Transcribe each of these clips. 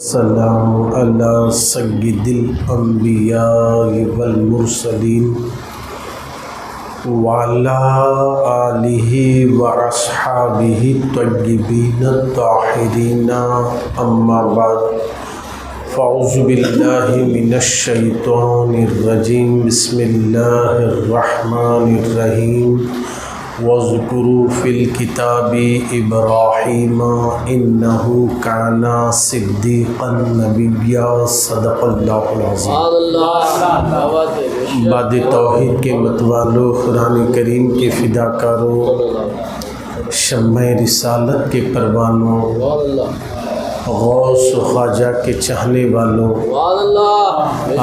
السلام علی سید الانبیاء والمرسلین وعلی آلہ واصحابہ الطیبین الطاہرین اما بعد فاعوذ باللہ من الشیطان الرجیم بسم اللہ الرحمن الرحیم وَاذْكُرُوا فِي الْكِتَابِ إِبْرَاهِيمَ إِنَّهُ كَانَ صِدِّيقًا نَبِيًّا صدق اللہ العظیم۔ بعد توحید کے متوالو، قرآن کریم کے فداکاروں، شمع رسالت کے پروانوں، غوث و خواجہ کے چاہنے والوں،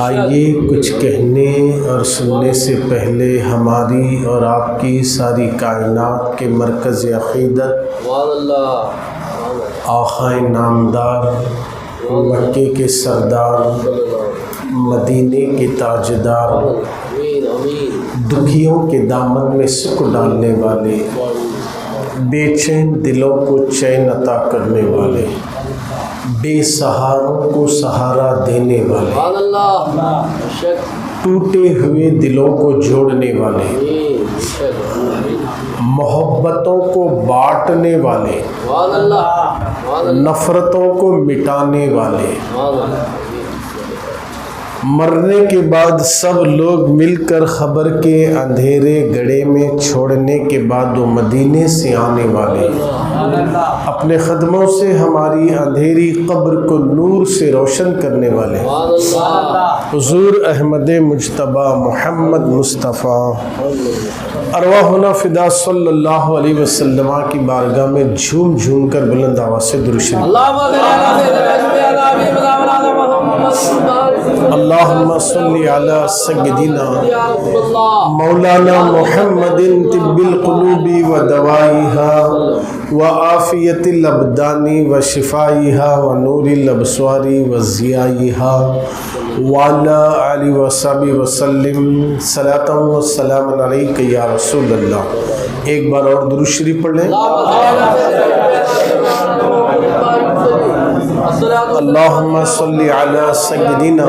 آئیے کچھ کہنے اور سننے سے پہلے ہماری اور آپ کی ساری کائنات کے مرکز عقیدت آقا نامدار، مکے کے سردار، مدینے کے تاجدار، دکھیوں کے دامن میں سکھ ڈالنے والے، بے چین دلوں کو چین عطا کرنے والے، بے سہاروں کو سہارا دینے والے، ٹوٹے ہوئے دلوں کو جوڑنے والے، محبتوں کو بانٹنے والے، نفرتوں کو مٹانے والے، مرنے کے بعد سب لوگ مل کر خبر کے اندھیرے گڑھے میں چھوڑنے کے بعد وہ مدینے سے آنے والے، اپنے قدموں سے ہماری اندھیری قبر کو نور سے روشن کرنے والے، حضور احمد مجتبی محمد مصطفیٰ ارواحنا فدا صلی اللہ علیہ وسلم کی بارگاہ میں جھوم جھوم کر بلند آواز سے درود شریف اللہم صلی علی سیدنا مولانا محمد طب القلوب و دوائیہا و عافیت الابدان و شفائیہا و نور الابصار و ضیائیہا وعلی آلہ وصحبہ وسلم صلاۃ و سلام علیک یا رسول اللہ۔ ایک بار اور درود شریف پڑھ لیں۔ اللہم صلی علی سیدنا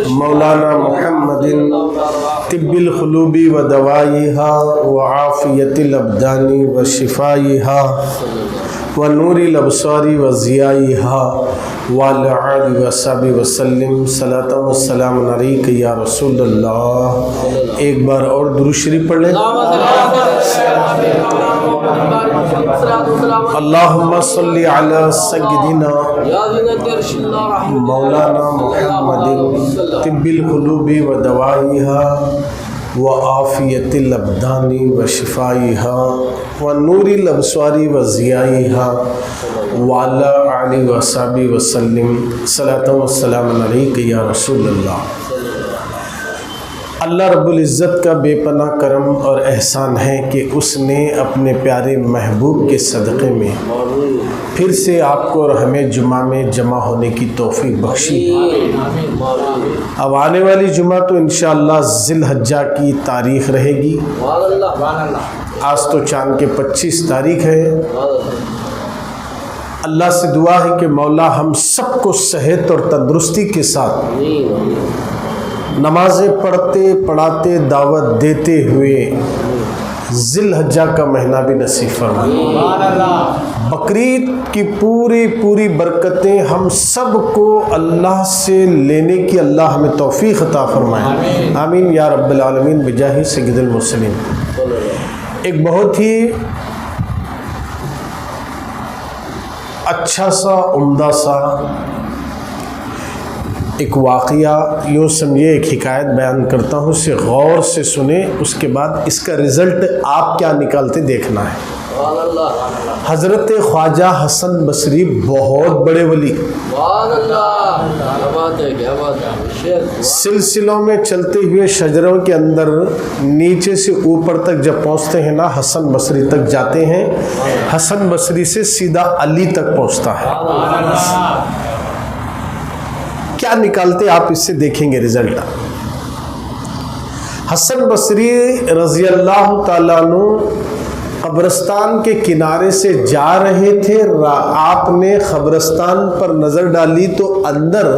مولانا محمد طب القلوب و دوائیہا و عافیت الابدان و شفائیہا و نور الابصار و ضیائیہا وعلی آلہ وصحبہ وسلم صلاۃ و سلام علیک یا رسول اللہ۔ ایک بار اور درود شریف پڑھ لیں۔ اللہم صلی علی سیدنا مولانا محمد طب القلوب و دوائیہا و عافیت الابدان و شفائیہا و نور الابصار و ضیائیہا وعلی آلہ وصحبہ وسلم صلاۃ و سلام علیک یا رسول اللہ۔ اللہ رب العزت کا بے پناہ کرم اور احسان ہے کہ اس نے اپنے پیارے محبوب کے صدقے میں پھر سے آپ کو اور ہمیں جمعہ میں جمع ہونے کی توفیق بخشی۔ اب آنے والی جمعہ تو انشاءاللہ ذی الحجہ کی تاریخ رہے گی۔ آج تو چاند کے 25 تاریخ ہے۔ اللہ سے دعا ہے کہ مولا ہم سب کو صحت اور تندرستی کے ساتھ نمازیں پڑھتے پڑھاتے دعوت دیتے ہوئے ذی الحجہ کا مہینہ بھی نصیب فرمائے۔ بقرعید کی پوری برکتیں ہم سب کو اللہ سے لینے کی اللہ ہمیں توفیق عطا فرمائے، آمین یا رب العالمین بجاہ سید المرسلین۔ ایک بہت ہی اچھا سا عمدہ سا ایک واقعہ، یوں سمجھے ایک حکایت بیان کرتا ہوں، اسے غور سے سنیں، اس کے بعد اس کا رزلٹ آپ کیا نکالتے دیکھنا ہے۔ حضرت خواجہ حسن بصری بہت بڑے ولی، سلسلوں میں چلتے ہوئے شجروں کے اندر نیچے سے اوپر تک جب پہنچتے ہیں نا، حسن بصری تک جاتے ہیں، حسن بصری سے سیدھا علی تک پہنچتا ہے۔ کیا نکالتے آپ اس سے دیکھیں گے رزلٹ۔ حسن بصری رضی اللہ تعالیٰ عنہ قبرستان کے کنارے سے جا رہے تھے، آپ نے قبرستان پر نظر ڈالی تو اندر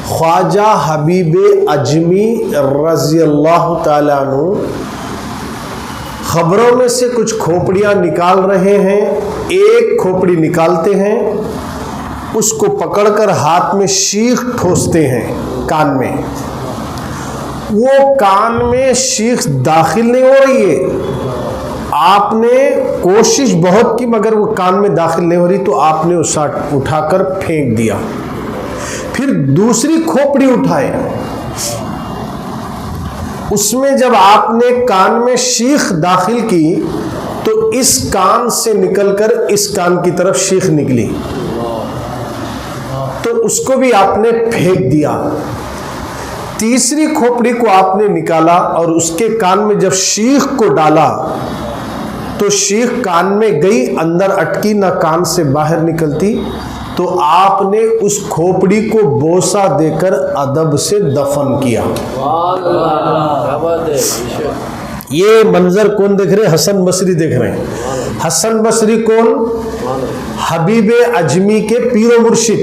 خواجہ حبیب اجمی رضی اللہ تعالیٰ عنہ خبروں میں سے کچھ کھوپڑیاں نکال رہے ہیں۔ ایک کھوپڑی نکالتے ہیں، اس کو پکڑ کر ہاتھ میں شیخ ٹھوستے ہیں کان میں۔ وہ کان میں شیخ داخل نہیں ہو رہی ہے، آپ نے کوشش بہت کی مگر وہ کان میں داخل نہیں ہو رہی، تو آپ نے اسے اٹھا کر پھینک دیا۔ پھر دوسری کھوپڑی اٹھائے، اس میں جب آپ نے کان میں شیخ داخل کی تو اس کان سے نکل کر اس کان کی طرف شیخ نکلی، تو اس کو بھی آپ نے پھینک دیا۔ تیسری کھوپڑی کو آپ نے نکالا اور اس کے کان میں جب شیخ کو ڈالا تو شیخ کان میں گئی، اندر اٹکی، نہ کان سے باہر نکلتی، تو آپ نے اس کھوپڑی کو بوسہ دے کر ادب سے دفن کیا۔ یہ منظر کون دیکھ رہے ہیں؟ حسن بصری دیکھ رہے ہیں۔ حسن بصری کون؟ حبیب اجمی کے پیر و مرشد۔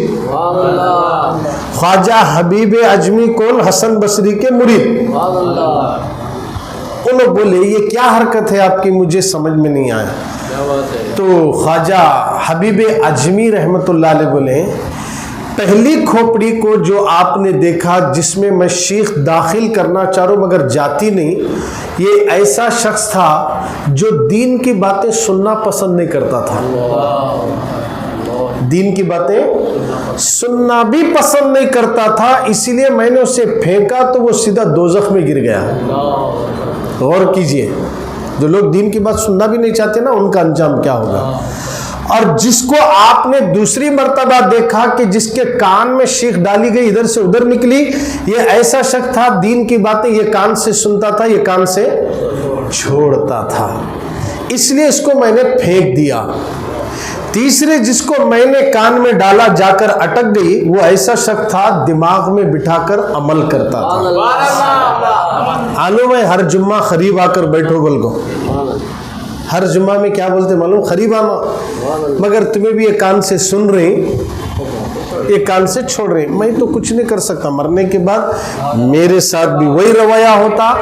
خواجہ حبیب اجمی کون؟ حسن بصری کے مرید۔ وہ لوگ بولے یہ کیا حرکت ہے آپ کی، مجھے سمجھ میں نہیں آیا۔ تو خواجہ حبیب اجمی رحمت اللہ علیہ بولے پہلی کھوپڑی کو جو آپ نے دیکھا جس میں میں شیخ داخل کرنا چاہ رہا ہوں مگر جاتی نہیں، یہ ایسا شخص تھا جو دین کی باتیں سننا پسند نہیں کرتا تھا، دین کی باتیں سننا بھی پسند نہیں کرتا تھا، اسی لیے میں نے اسے پھینکا تو وہ سیدھا دوزخ میں گر گیا۔ غور کیجئے، جو لوگ دین کی بات سننا بھی نہیں چاہتے نا، ان کا انجام کیا ہوگا۔ اور جس کو آپ نے دوسری مرتبہ دیکھا کہ جس کے کان میں شیخ ڈالی گئی ادھر سے ادھر نکلی، یہ ایسا شخص تھا دین کی باتیں یہ کان سے سنتا تھا، یہ کان سے چھوڑتا تھا، اس لیے اس کو میں نے پھینک دیا۔ تیسرے جس کو میں نے کان میں ڈالا جا کر اٹک گئی، وہ ایسا شخص تھا دماغ میں بٹھا کر عمل کرتا تھا۔ آلو میں ہر جمعہ قریب آ کر بیٹھو بول کو، ہر جمعہ میں کیا بولتے معلوم؟ قریب آنا، مگر تمہیں بھی یہ کان سے سن رہے، یہ کان سے چھوڑ رہے، میں تو کچھ نہیں کر سکتا، مرنے کے بعد میرے ساتھ بھی وہی رویہ ہوتا،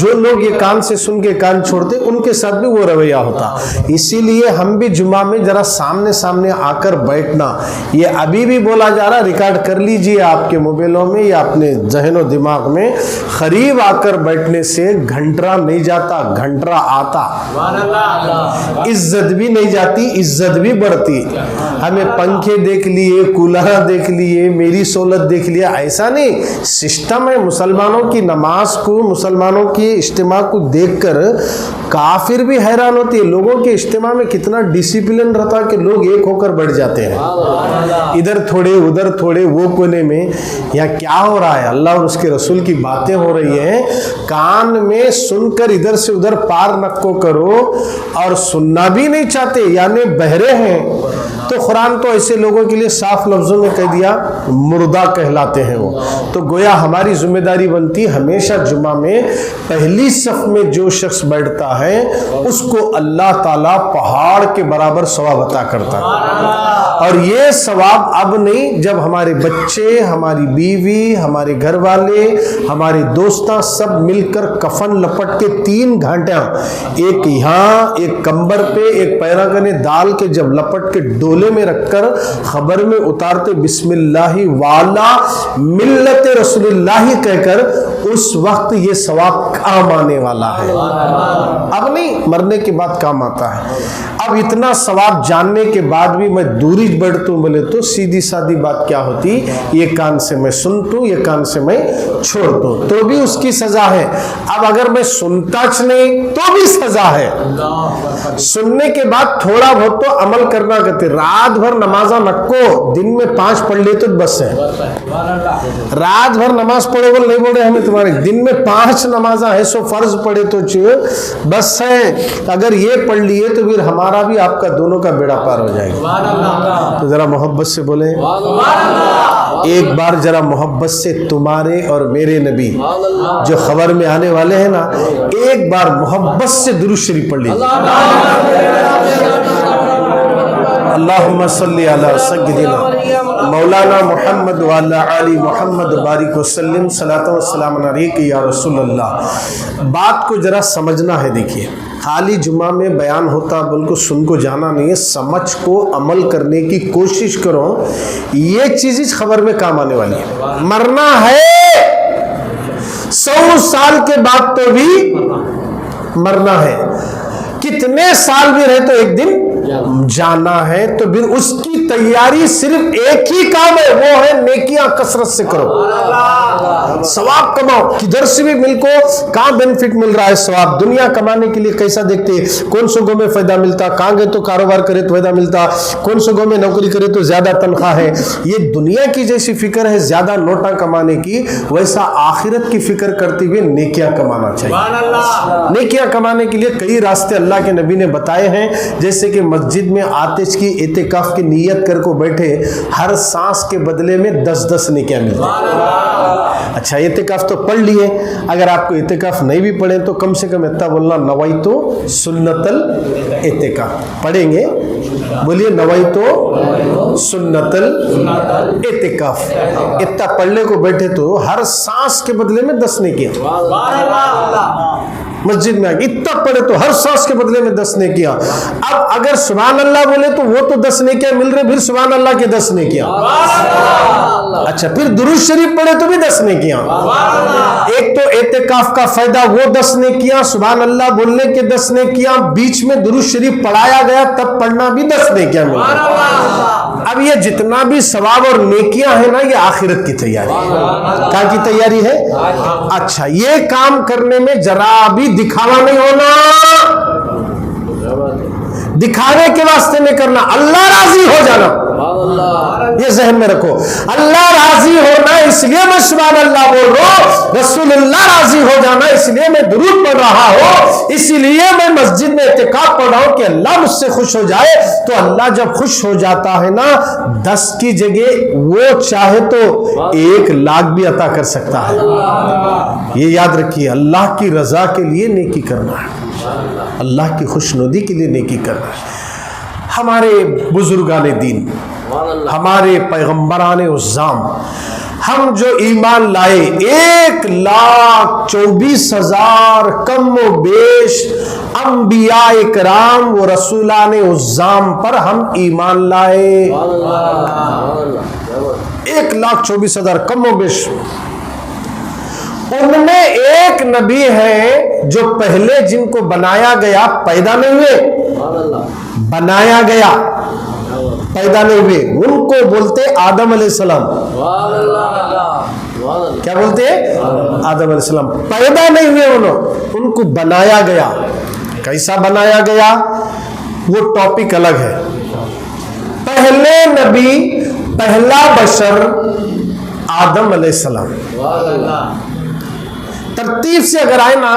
جو لوگ یہ کان سے سن کے کان چھوڑتے ان کے ساتھ بھی وہ رویہ ہوتا۔ اسی لیے ہم بھی جمعہ میں ذرا سامنے سامنے آ کر بیٹھنا، یہ ابھی بھی بولا جا رہا، ریکارڈ کر لیجئے آپ کے موبائلوں میں یا اپنے ذہن و دماغ میں، قریب آ کر بیٹھنے سے گھنٹرا نہیں جاتا، گھنٹرا آتا، عزت بھی نہیں جاتی، عزت بھی بڑھتی۔ ہمیں پنکھے دیکھ لیے، کولر دیکھ لیے، میری سہولت دیکھ لیا، ایسا نہیں، سسٹم ہے۔ مسلمانوں کی نماز کو، مسلمانوں کی اجتماع کو دیکھ کر کافر بھی حیران ہوتی ہے، لوگوں کے اجتماع میں کتنا ڈسپلن رہتا کہ لوگ ایک ہو کر بیٹھ جاتے ہیں، ادھر تھوڑے ادھر تھوڑے، وہ کونے میں، یا کیا ہو رہا ہے؟ اللہ اور اس کے رسول کی باتیں ہو رہی ہیں، کان میں سن کر ادھر سے ادھر پار نکو کرو، اور سننا بھی نہیں چاہتے، یعنی بہرے ہیں، تو قرآن تو ایسے لوگوں کے لیے صاف لفظوں میں کہہ دیا مردہ کہلاتے ہیں وہ۔ تو گویا ہماری ذمہ داری بنتی ہمیشہ جمعہ میں پہلی صف میں جو شخص بیٹھتا ہے اس کو اللہ تعالیٰ پہاڑ کے برابر ثواب عطا کرتا ہے۔ اور یہ ثواب اب نہیں، جب ہمارے بچے، ہماری بیوی، ہمارے گھر والے، ہمارے دوستاں سب مل کر کفن لپٹ کے 3 گھنٹیاں، ایک یہاں، ایک کمبر پہ، ایک پیراگنے ڈال کے جب لپٹ کے ڈولے میں رکھ کر خبر میں اتارتے بسم اللہ والا ملت رسول اللہ کہہ کر، اس وقت یہ ثواب کام آنے والا ہے، اب نہیں، مرنے کے بعد کام آتا ہے۔ اب اتنا ثواب جاننے کے بعد بھی میں دوری بیٹھتا ہوں بولے تو سیدھی سادی بات کیا ہوتی، یہ کان سے میں سنتا ہوں، یہ کان سے میں چھوڑتا ہوں، تو بھی اس کی سزا ہے۔ اب اگر میں سنتا نہیں تو بھی سزا ہے، سننے کے بعد تھوڑا بہت تو عمل کرنا کہتے، رات بھر نمازہ نکو، دن میں 5 پڑھ لیے تو بس ہے، رات بھر نماز پڑھو بول نہیں بول رہے ہمیں تمہارے، دن میں 5 نمازہ ہے، سو فرض پڑھے تو بس ہے، اگر یہ پڑھ لیے تو پھر ہمارا ہمارا بھی آپ کا دونوں کا بیڑا پار ہو جائے گا. تو ذرا محبت سے بولیں ایک بار ذرا محبت سے تمہارے اور میرے نبی جو خبر میں آنے والے ہیں نا, ایک بار محبت سے درود شریف پڑھ لیجیے. اللہم صلی علی سیدنا مولانا محمد وعلی آل محمد بارک وسلم صلاۃ و سلام علیک یا رسول اللہ. بات کو ذرا سمجھنا ہے. دیکھیے خالی جمعہ میں بیان ہوتا بلکہ سن کو جانا نہیں ہے, سمجھ کو عمل کرنے کی کوشش کرو. یہ چیز اس خبر میں کام آنے والی ہے. مرنا ہے 100 سال کے بعد تو بھی مرنا ہے, کتنے سال بھی رہے تو ایک دن جانا ہے. تو پھر اس کی تیاری صرف ایک ہی کام ہے, وہ ہے نیکیاں کثرت سے کرو, ثواب کماؤ. کدھر سے بھی مل کو کہاں بینیفٹ مل رہا ہے ثواب. دنیا کمانے کے لیے کیسا دیکھتے ہیں, کون سے گو میں فائدہ ملتا, کہاں گئے تو کاروبار کرے تو فائدہ ملتا, کون سے گو میں نوکری کرے تو زیادہ تنخواہ ہے. یہ دنیا کی جیسی فکر ہے زیادہ نوٹاں کمانے کی, ویسا آخرت کی فکر کرتے ہوئے نیکیاں کمانا چاہیے. نیکیاں کمانے کے لیے کئی راستے اللہ کے نبی نے بتائے ہیں, جیسے کہ مسجد میں آتش کی اعتکاف کی نیت کر کو بیٹھے, ہر سانس کے بدلے میں 10 نیکیاں ملتی ہیں. اچھا اعتکاف تو پڑھ لیے, اگر آپ کو اعتکاف نہیں بھی پڑھیں تو کم سے کم اتنا بولنا نوائتو سنت الاعتکاف پڑھیں گے. بولیے نوائتو سنت الاعتکاف. اتنا پڑھنے کو بیٹھے تو ہر سانس کے بدلے میں 10 نیکیاں. مسجد میں اتنا پڑھے تو ہر سانس کے بدلے میں 10 نیکیاں. اب اگر سبحان اللہ بولے تو وہ تو 10 نیکیاں مل رہے, پھر سبحان اللہ کے 10 نیکیاں. اچھا پھر درود شریف پڑھے تو بھی 10 نیکیاں. ایک تو اعتکاف کا فائدہ وہ 10 نیکیاں, سبحان اللہ بولنے کے 10 نیکیاں, بیچ میں درود شریف پڑھایا گیا تب پڑھنا بھی 10 نیکیاں مل رہی. اب یہ جتنا بھی ثواب اور نیکیاں ہیں نا, یہ آخرت کی تیاری ہے. کیا کی تیاری ہے؟ اچھا یہ کام کرنے میں ذرا بھی دکھاوا نہیں ہونا, دکھانے کے واسطے نہیں کرنا, اللہ راضی ہو جانا. یہ ذہن میں رکھو, اللہ راضی ہونا اس لیے میں سبحان اللہ بول رہا ہوں, رسول اللہ راضی ہو جانا اس لیے میں درود پڑھ رہا ہوں, اسی لیے میں مسجد میں اعتکاف پڑھ رہا ہوں کہ اللہ مجھ سے خوش ہو جائے. تو اللہ جب خوش ہو جاتا ہے نا, 10 کی جگہ وہ چاہے تو 1 لاکھ بھی عطا کر سکتا ہے. یہ یاد رکھیے, اللہ کی رضا کے لیے نیکی کرنا ہے, اللہ کی خوشنودی کے لیے نیکی کرنا ہے. ہمارے بزرگان دین, ہمارے پیغمبران عظام, ہم جو ایمان لائے 1,24,000 کم و بیش انبیاء کرام و رسولان عظام پر ہم ایمان لائے. 1,24,000 کم و بیش. ان میں ایک نبی ہے جو پہلے جن کو بنایا گیا پیدا نہیں ہوئے, بنایا گیا پیدا نہیں ہوئے, ان کو بولتے آدم علیہ السلام. کیا بولتے ہیں؟ آدم علیہ السلام. پیدا نہیں ہوئے, ان کو بنایا گیا. کیسا بنایا گیا وہ ٹاپک الگ ہے. پہلے نبی, پہلا بشر آدم علیہ السلام. ترتیب سے اگر آئے نا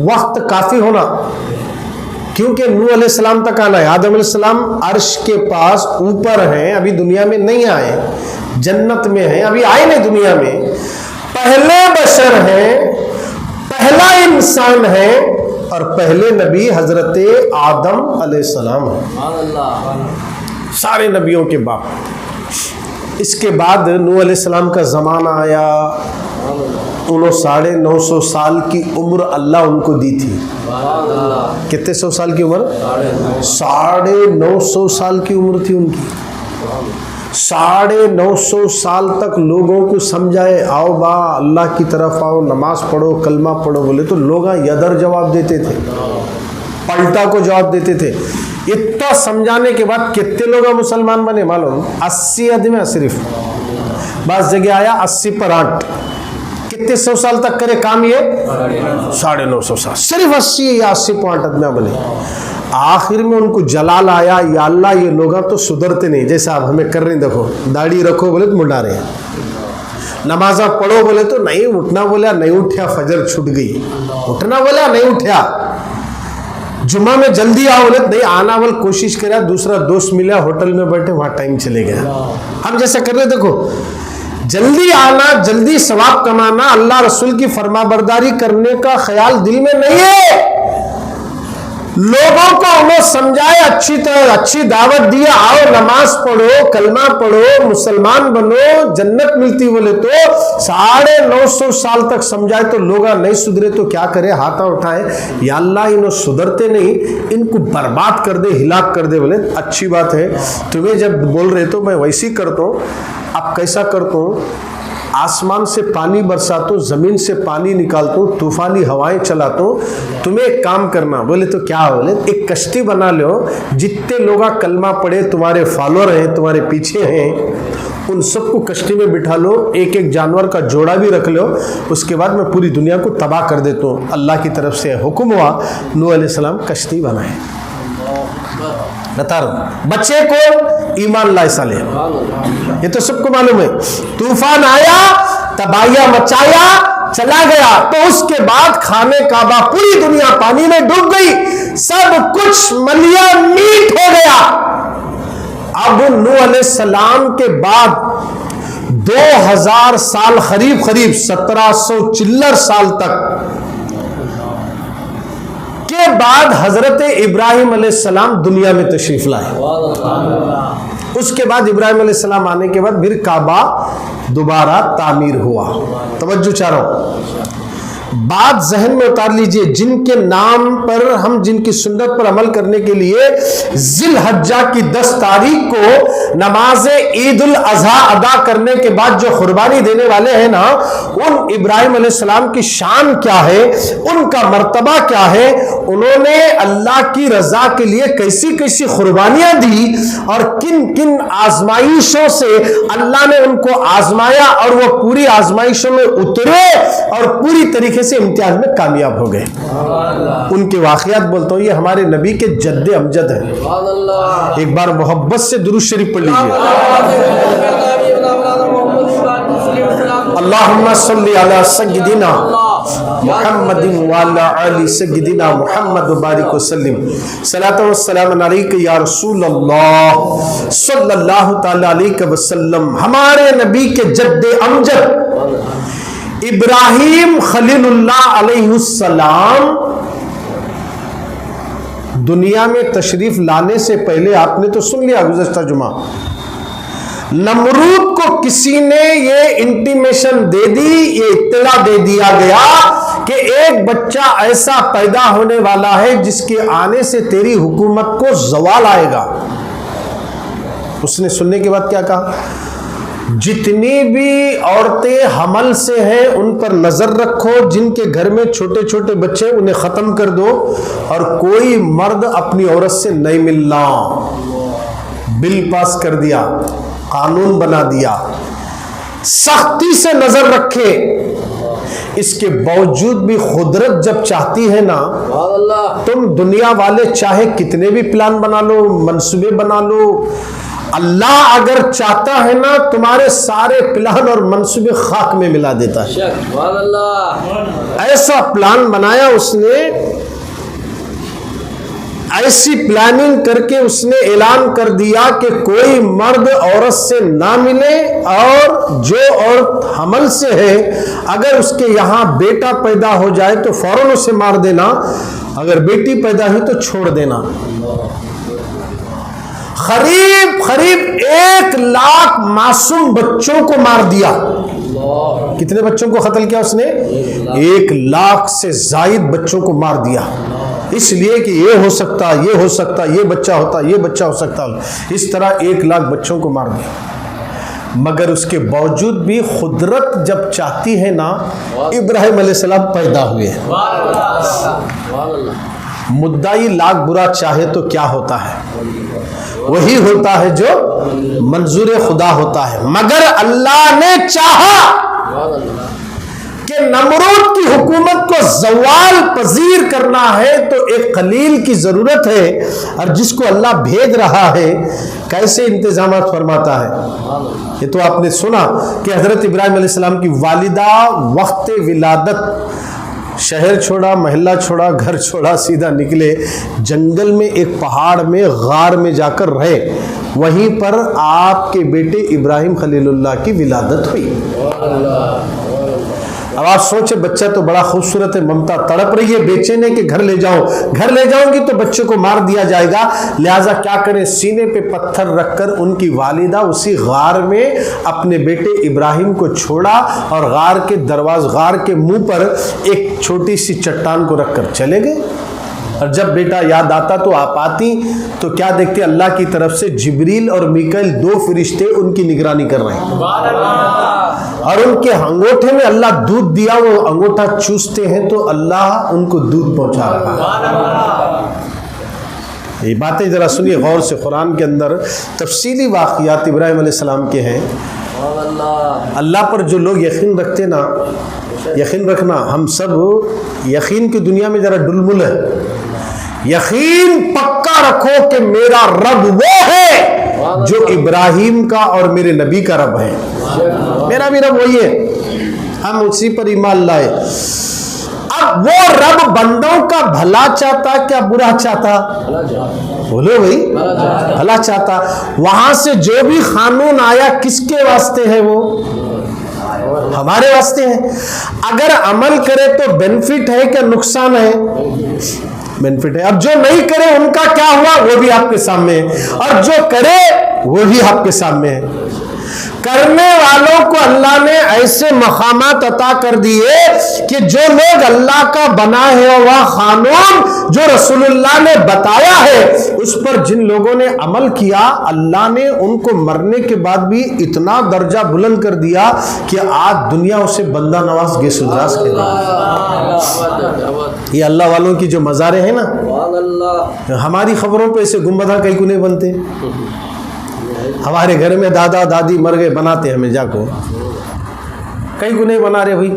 وقت کافی ہونا, کیونکہ نوح علیہ السلام تک آنا ہے. آدم علیہ السلام عرش کے پاس اوپر ہیں, ابھی دنیا میں نہیں آئے, جنت میں ہیں, ابھی آئے نہیں دنیا میں. پہلے بشر ہیں, پہلا انسان ہے, اور پہلے نبی حضرت آدم علیہ السلام ہیں, سارے نبیوں کے باپ. اس کے بعد نوح علیہ السلام کا زمانہ آیا, انہوں 950 سال کی عمر اللہ ان کو دی تھی. کتنے 100 سال کی عمر؟ 950 سال کی عمر تھی ان کی. 950 سال تک لوگوں کو سمجھائے, آؤ با اللہ کی طرف آؤ, نماز پڑھو, کلمہ پڑھو, بولے تو لوگ یدر جواب دیتے تھے, پلٹا کو جواب دیتے تھے. اتنا سمجھانے کے بعد کتنے لوگ مسلمان بنے معلوم؟ 80 آدمی صرف. بعض جگہ آیا 80 پر 8. کتنے 100 سال تک کرے کام یہ 950 سال, صرف 80 یا 80.8 آدمی بنے. آخر میں ان کو جلال آیا, یا اللہ یہ لوگ تو سدھرتے نہیں, جیسا آپ ہمیں کر رہے ہیں, دیکھو داڑھی رکھو بولے تو منڈا رہے ہیں, نمازہ پڑھو بولے تو نہیں اٹھنا, بولا نہیں اٹھیا, فجر چھٹ گئی, اٹھنا بولا نہیں اٹھیا. جمعہ میں جلدی آؤ بولے نہیں آنا، بول کوشش کرا، دوسرا دوست ملا ہوٹل میں بیٹھے، وہاں ٹائم چلے گیا. ہم جیسا کر رہے دیکھو، جلدی آنا، جلدی ثواب کمانا، اللہ رسول کی فرما برداری کرنے کا خیال دل میں نہیں ہے. لوگوں کو انہوں سمجھائے، اچھی طرح اچھی دعوت دیا، آؤ نماز پڑھو، کلمہ پڑھو، مسلمان بنو، جنت ملتی بولے تو 950 سال تک سمجھائے تو لوگ نہیں سدھرے تو کیا کرے؟ ہاتھا اٹھائے، یا اللہ انہوں سدھرتے نہیں، ان کو برباد کر دے، ہلاک کر دے. بولے اچھی بات ہے، تمہیں جب بول رہے تو میں ویسی کرتا ہوں. اب کیسا کرتا ہوں؟ آسمان سے پانی برساتا ہوں، زمین سے پانی نکالتا ہوں، طوفانی ہوائیں چلاتا ہوں. تمہیں ایک کام کرنا. بولے تو کیا؟ بولے ایک کشتی بنا لو، جتنے لوگ کلمہ پڑھے، تمہارے فالوور ہیں، تمہارے پیچھے ہیں، ان سب کو کشتی میں بٹھا لو، ایک ایک جانور کا جوڑا بھی رکھ لو. اس کے بعد میں پوری دنیا کو تباہ کر دیتا ہوں. اللہ کی طرف سے حکم ہوا، نوح علیہ السلام کشتی بنائے. بتا رہا ہوں، بچے کو ایمان لائے سالے، یہ تو سب کو معلوم ہے. طوفان آیا، تباہیاں مچایا، چلا گیا. تو اس کے بعد خانے کعبہ، پوری دنیا پانی میں ڈوب گئی، سب کچھ ملیا میٹ ہو گیا. اب نوح علیہ السلام کے بعد 2000 سال، قریب 1700 چلر سال تک کے بعد حضرت ابراہیم علیہ السلام دنیا میں تشریف لائے. اس کے بعد ابراہیم علیہ السلام آنے کے بعد پھر کعبہ دوبارہ تعمیر ہوا. توجہ چاہ رہا ہوں، بات ذہن میں اتار لیجئے. جن کے نام پر ہم، جن کی سنت پر عمل کرنے کے لیے ذی الحجہ کی 10 تاریخ کو نماز عید الاضحیٰ ادا کرنے کے بعد جو قربانی دینے والے ہیں نا، ان ابراہیم علیہ السلام کی شان کیا ہے، ان کا مرتبہ کیا ہے، انہوں نے اللہ کی رضا کے لیے کیسی کیسی قربانیاں دی، اور کن کن آزمائشوں سے اللہ نے ان کو آزمایا، اور وہ پوری آزمائشوں میں اترے اور پوری طریقے سے امتحان میں کامیاب ہو گئے. ان کے واقعات بولتا ہوں، یہ ہمارے نبی کے جد امجد ہیں. ایک بار محبت سے درود شریف پڑھ لیجیے. اللہم صلی علی سیدنا محمد وعلی آل سیدنا محمد وبارک وسلم. صلاۃ و سلام علیک یا رسول اللہ صلی اللہ تعالی علیہ وسلم. ہمارے نبی کے جد امجد ابراہیم خلیل اللہ علیہ السلام دنیا میں تشریف لانے سے پہلے، آپ نے تو سن لیا گزشتہ جمعہ، نمرود کو کسی نے یہ انٹیمیشن دے دی، یہ اطلاع دے دیا گیا کہ ایک بچہ ایسا پیدا ہونے والا ہے جس کے آنے سے تیری حکومت کو زوال آئے گا. اس نے سننے کے بعد کیا کہا؟ جتنی بھی عورتیں حمل سے ہیں ان پر نظر رکھو، جن کے گھر میں چھوٹے چھوٹے بچے انہیں ختم کر دو، اور کوئی مرد اپنی عورت سے نہیں ملنا. بل پاس کر دیا، قانون بنا دیا، سختی سے نظر رکھے. اس کے باوجود بھی قدرت جب چاہتی ہے نا، تم دنیا والے چاہے کتنے بھی پلان بنا لو، منصوبے بنا لو، اللہ اگر چاہتا ہے نا تمہارے سارے پلان اور منصوبے خاک میں ملا دیتا ہے. ایسا پلان بنایا اس نے، ایسی پلاننگ کر کے اس نے اعلان کر دیا کہ کوئی مرد عورت سے نہ ملے، اور جو عورت حمل سے ہے اگر اس کے یہاں بیٹا پیدا ہو جائے تو فوراً اسے مار دینا، اگر بیٹی پیدا ہوئی تو چھوڑ دینا. قریب 1 لاکھ معصوم بچوں کو مار دیا. کتنے بچوں کو قتل کیا اس نے؟ 1 لاکھ سے زائد بچوں کو مار دیا، اس لیے کہ یہ ہو سکتا، یہ ہو سکتا، یہ بچہ ہوتا، یہ بچہ ہو سکتا. اس طرح 1 لاکھ بچوں کو مار دیا. مگر اس کے باوجود بھی قدرت جب چاہتی ہے نا، ابراہیم علیہ السلام پیدا ہوئے. مدعی لاکھ برا چاہے تو کیا ہوتا ہے؟ وہی ہوتا ہے جو منظور خدا ہوتا ہے. مگر اللہ نے چاہا کہ نمرود کی حکومت کو زوال پذیر کرنا ہے تو ایک خلیل کی ضرورت ہے، اور جس کو اللہ بھیج رہا ہے کیسے انتظامات فرماتا ہے. یہ تو آپ نے سنا کہ حضرت ابراہیم علیہ السلام کی والدہ وقت ولادت شہر چھوڑا، محلہ چھوڑا، گھر چھوڑا، سیدھا نکلے جنگل میں ایک پہاڑ میں غار میں جا کر رہے. وہیں پر آپ کے بیٹے ابراہیم خلیل اللہ کی ولادت ہوئی. اب آپ سوچے بچہ تو بڑا خوبصورت ہے، ممتا تڑپ رہی ہے بے چین ہے کہ گھر لے جاؤں، گھر لے جاؤں گی تو بچے کو مار دیا جائے گا، لہٰذا کیا کریں، سینے پہ پتھر رکھ کر ان کی والدہ اسی غار میں اپنے بیٹے ابراہیم کو چھوڑا اور غار کے منہ پر ایک چھوٹی سی چٹان کو رکھ کر چلے گئے. اور جب بیٹا یاد آتا تو آپ آتی تو کیا دیکھتے، اللہ کی طرف سے جبریل اور میکائیل 2 فرشتے ان کی نگرانی کر رہے ہیں، اور ان کے انگوٹھے میں اللہ دودھ دیا، وہ انگوٹھا چوستے ہیں تو اللہ ان کو دودھ پہنچا رہا ہے. یہ باتیں ذرا سنیے غور سے، قرآن کے اندر تفصیلی واقعات ابراہیم علیہ السلام کے ہیں. اللہ پر جو لوگ یقین رکھتے نا، یقین رکھنا ہم سب یقین کی دنیا میں ذرا ڈلمل ہے. یقین پکا رکھو کہ میرا رب وہ ہے جو ابراہیم کا اور میرے نبی کا رب ہے. میرا بھی رب وہی ہے، ہم اسی پر ایمان لائے. اب وہ رب بندوں کا بھلا چاہتا کیا برا چاہتا؟ بولو بھائی، بھلا چاہتا. وہاں سے جو بھی قانون آیا کس کے واسطے ہے؟ وہ ہمارے واسطے ہے. اگر عمل کرے تو بینفٹ ہے کہ نقصان ہے؟ بینفٹ ہے. اب جو نہیں کرے ان کا کیا ہوا وہ بھی آپ کے سامنے ہے، اور جو کرے وہ بھی آپ کے سامنے ہے. کرنے والوں کو اللہ نے ایسے مقامات عطا کر دیے کہ جو لوگ اللہ کا بنا ہے وہ قانون جو رسول اللہ نے بتایا ہے اس پر جن لوگوں نے عمل کیا، اللہ نے ان کو مرنے کے بعد بھی اتنا درجہ بلند کر دیا کہ آج دنیا اسے بندہ نواز گیس ادراس کہتے ہیں. یہ اللہ والوں کی جو مزاریں ہیں نا، ہماری خبروں پہ ایسے گنبدہ کئی کو نہیں بنتے. ہمارے گھر میں دادا دادی مر گئے، بناتے ہمیں جا کو، کئی کو نہیں بنا رہے. بھائی